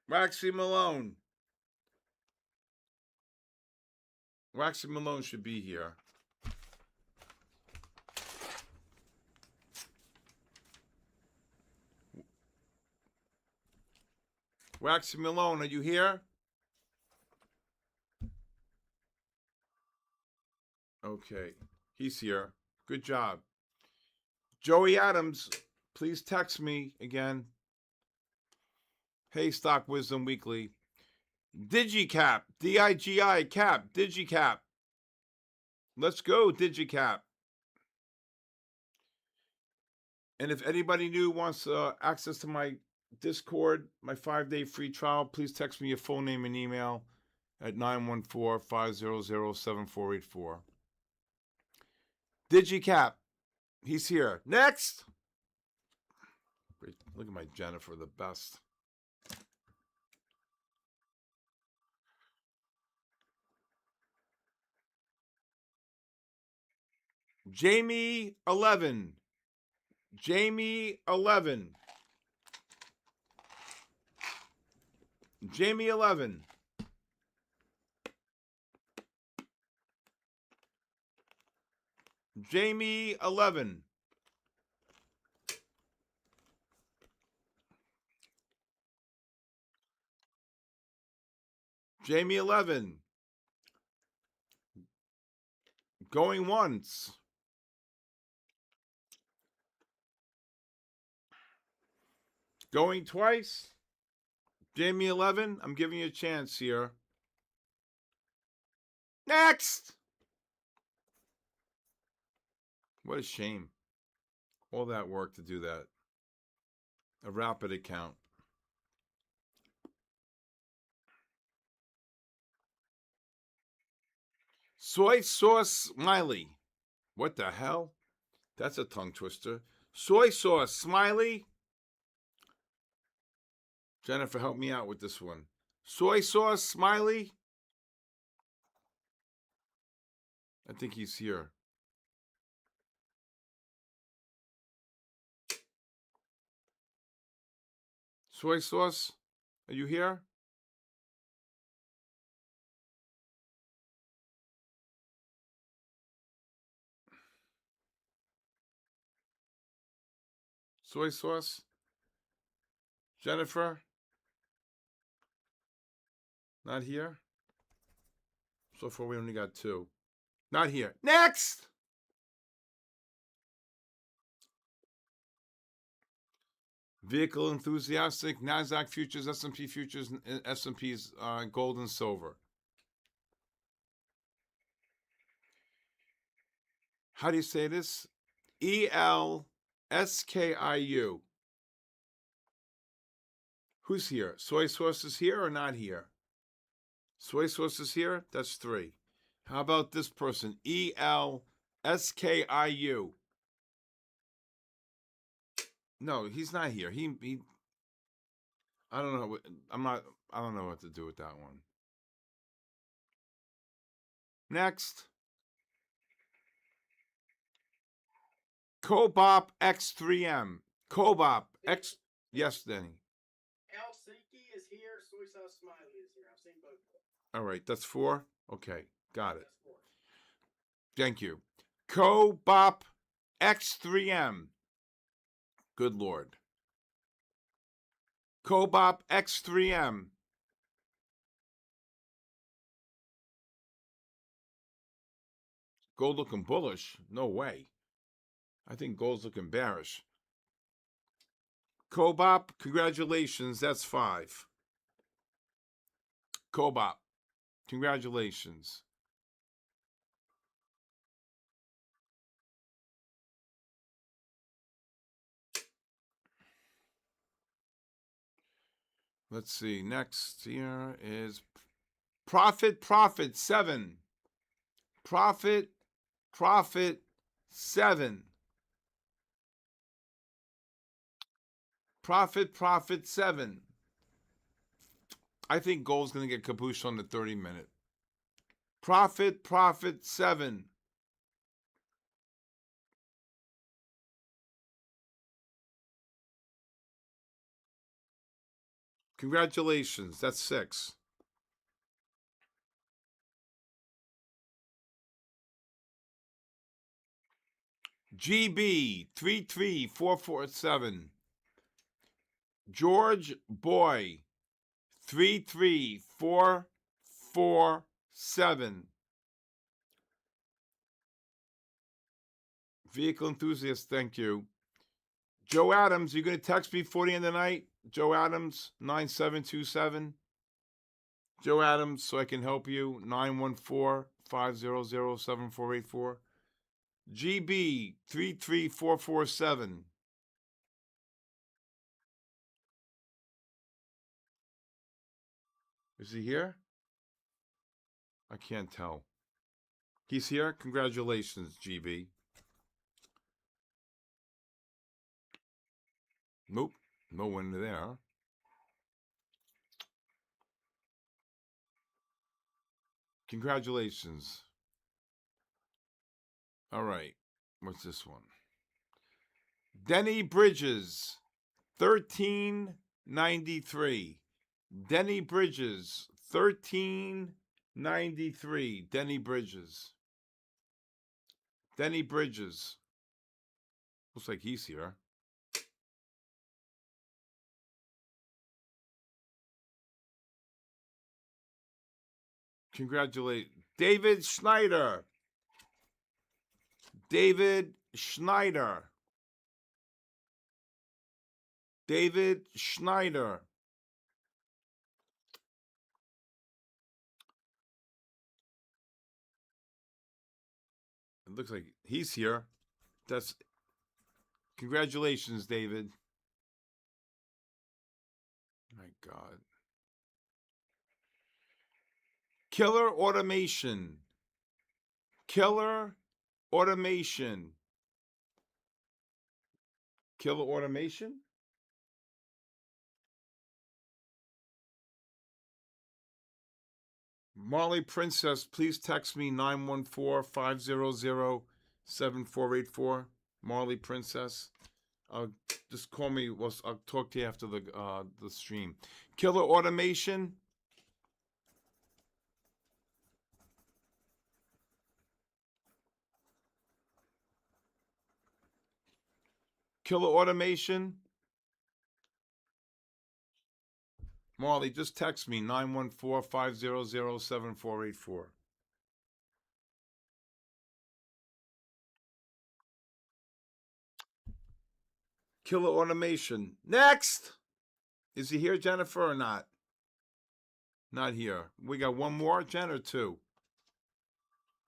Waxy Malone. Waxy Malone should be here. Waxy Malone, are you here? Okay, he's here. Good job. Joey Adams, please text me again. Hey, Stock Wisdom Weekly. Digicap, D-I-G-I, cap, Digicap. Let's go, Digicap. And if anybody new wants access to my Discord, my 5-day free trial, please text me your full name and email at 914-500-7484. Digicap, he's here. Next! Look at my Jennifer, the best. Jamie 11. Jamie 11. Jamie 11. Jamie 11. Jamie 11. Going once. Going twice. Jamie 11, I'm giving you a chance here. Next! What a shame. All that work to do that. A rapid account. Soy sauce smiley. What the hell? That's a tongue twister. Soy sauce smiley. Jennifer, help me out with this one. Soy sauce smiley. I think he's here. Soy sauce, are you here? Soy sauce? Jennifer? Not here? So far, we only got 2. Not here. Next! Vehicle enthusiastic, NASDAQ futures, S&P futures, S&P's gold and silver. How do you say this? ELSKIU. Who's here? Soy sauce is here or not here? Soy sauce is here? That's 3. How about this person? ELSKIU. No, he's not here. He I don't know. I don't know what to do with that one. Next. Cobop X3M. Cobop X. Yes, Denny. here. Soy sauce smiley is here. I've seen both. All right, that's 4. Okay, got it. That's 4. Thank you. Co-Bop X3M. Good Lord. Co-Bop X3M. Gold looking bullish? No way. I think gold's looking bearish. Co-Bop, congratulations. That's 5. Co-Bop, congratulations. Let's see. Next here is Profit 7. Profit 7. Profit 7. I think gold's going to get caboose on the 30-minute. Profit 7. Congratulations. That's 6. GB 33447. George Boy 33447. Vehicle enthusiast, thank you. Joe Adams, you going to text me 40 in the night? Joe Adams, 9727. Joe Adams, so I can help you, 914-500-7484. GB 33447. Is he here? I can't tell. He's here? Congratulations, GB. Nope, no one there. Congratulations. All right, what's this one? Denny Bridges, 1393. Denny Bridges, 1393. Denny Bridges. Denny Bridges. Looks like he's here. Congratulate David Schneider. David Schneider. David Schneider. It looks like he's here. That's congratulations, David. My God. Killer Automation. Killer Automation. Killer Automation? Marley Princess, please text me 914-500-7484. Marley Princess. Just call me. I'll talk to you after the stream. Killer Automation. Killer Automation. Marley, just text me 914-500-7484. Killer Automation. Next! Is he here, Jennifer, or not? Not here. We got one more, Jen, or 2?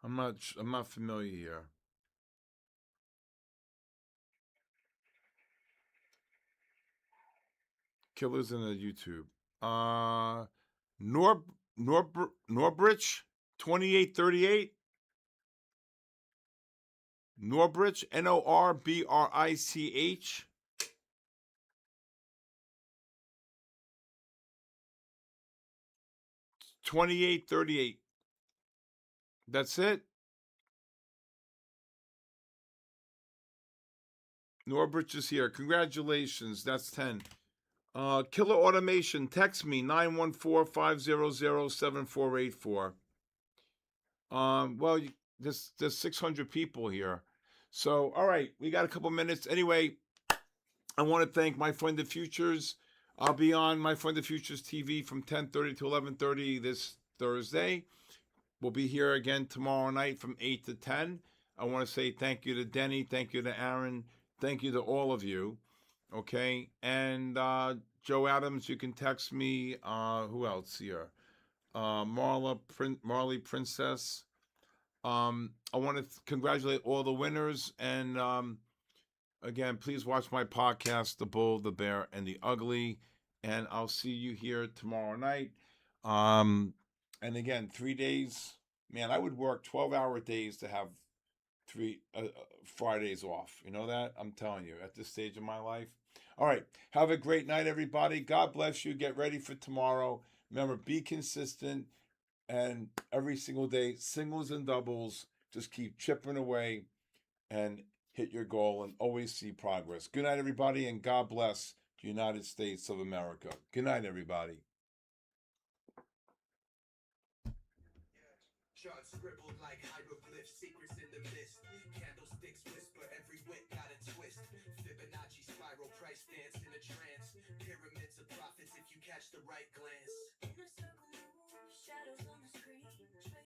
I'm not familiar here. Killers in the YouTube. Norbridge 2838. Norbridge, Norbrich. 2838. That's it. Norbridge is here. Congratulations. That's 10. Killer Automation, text me 914-500-7484. Well, there's 600 people here. So, all right, we got a couple minutes. Anyway, I want to thank My Friend the Futures. I'll be on My Friend the Futures TV from 10:30 to 11:30 this Thursday. We'll be here again tomorrow night from 8 to 10. I want to say thank you to Denny, thank you to Aaron, thank you to all of you. Okay, and Joe Adams, you can text me. Who else here? Marley Princess. I want to congratulate all the winners, and again, please watch my podcast, The Bull, the Bear, and the Ugly, and I'll see you here tomorrow night. And again, 3 days. Man, I would work 12-hour days to have three Fridays off. You know that? I'm telling you, at this stage of my life. All right. Have a great night, everybody. God bless you. Get ready for tomorrow. Remember, be consistent. And every single day, singles and doubles, just keep chipping away and hit your goal and always see progress. Good night, everybody, and God bless the United States of America. Good night, everybody. Charts scribbled like hieroglyphs, secrets in the mist. Candlesticks whisper, every wit got a twist. Fibonacci spiral, price dance in a trance. Pyramids of profits if you catch the right glance.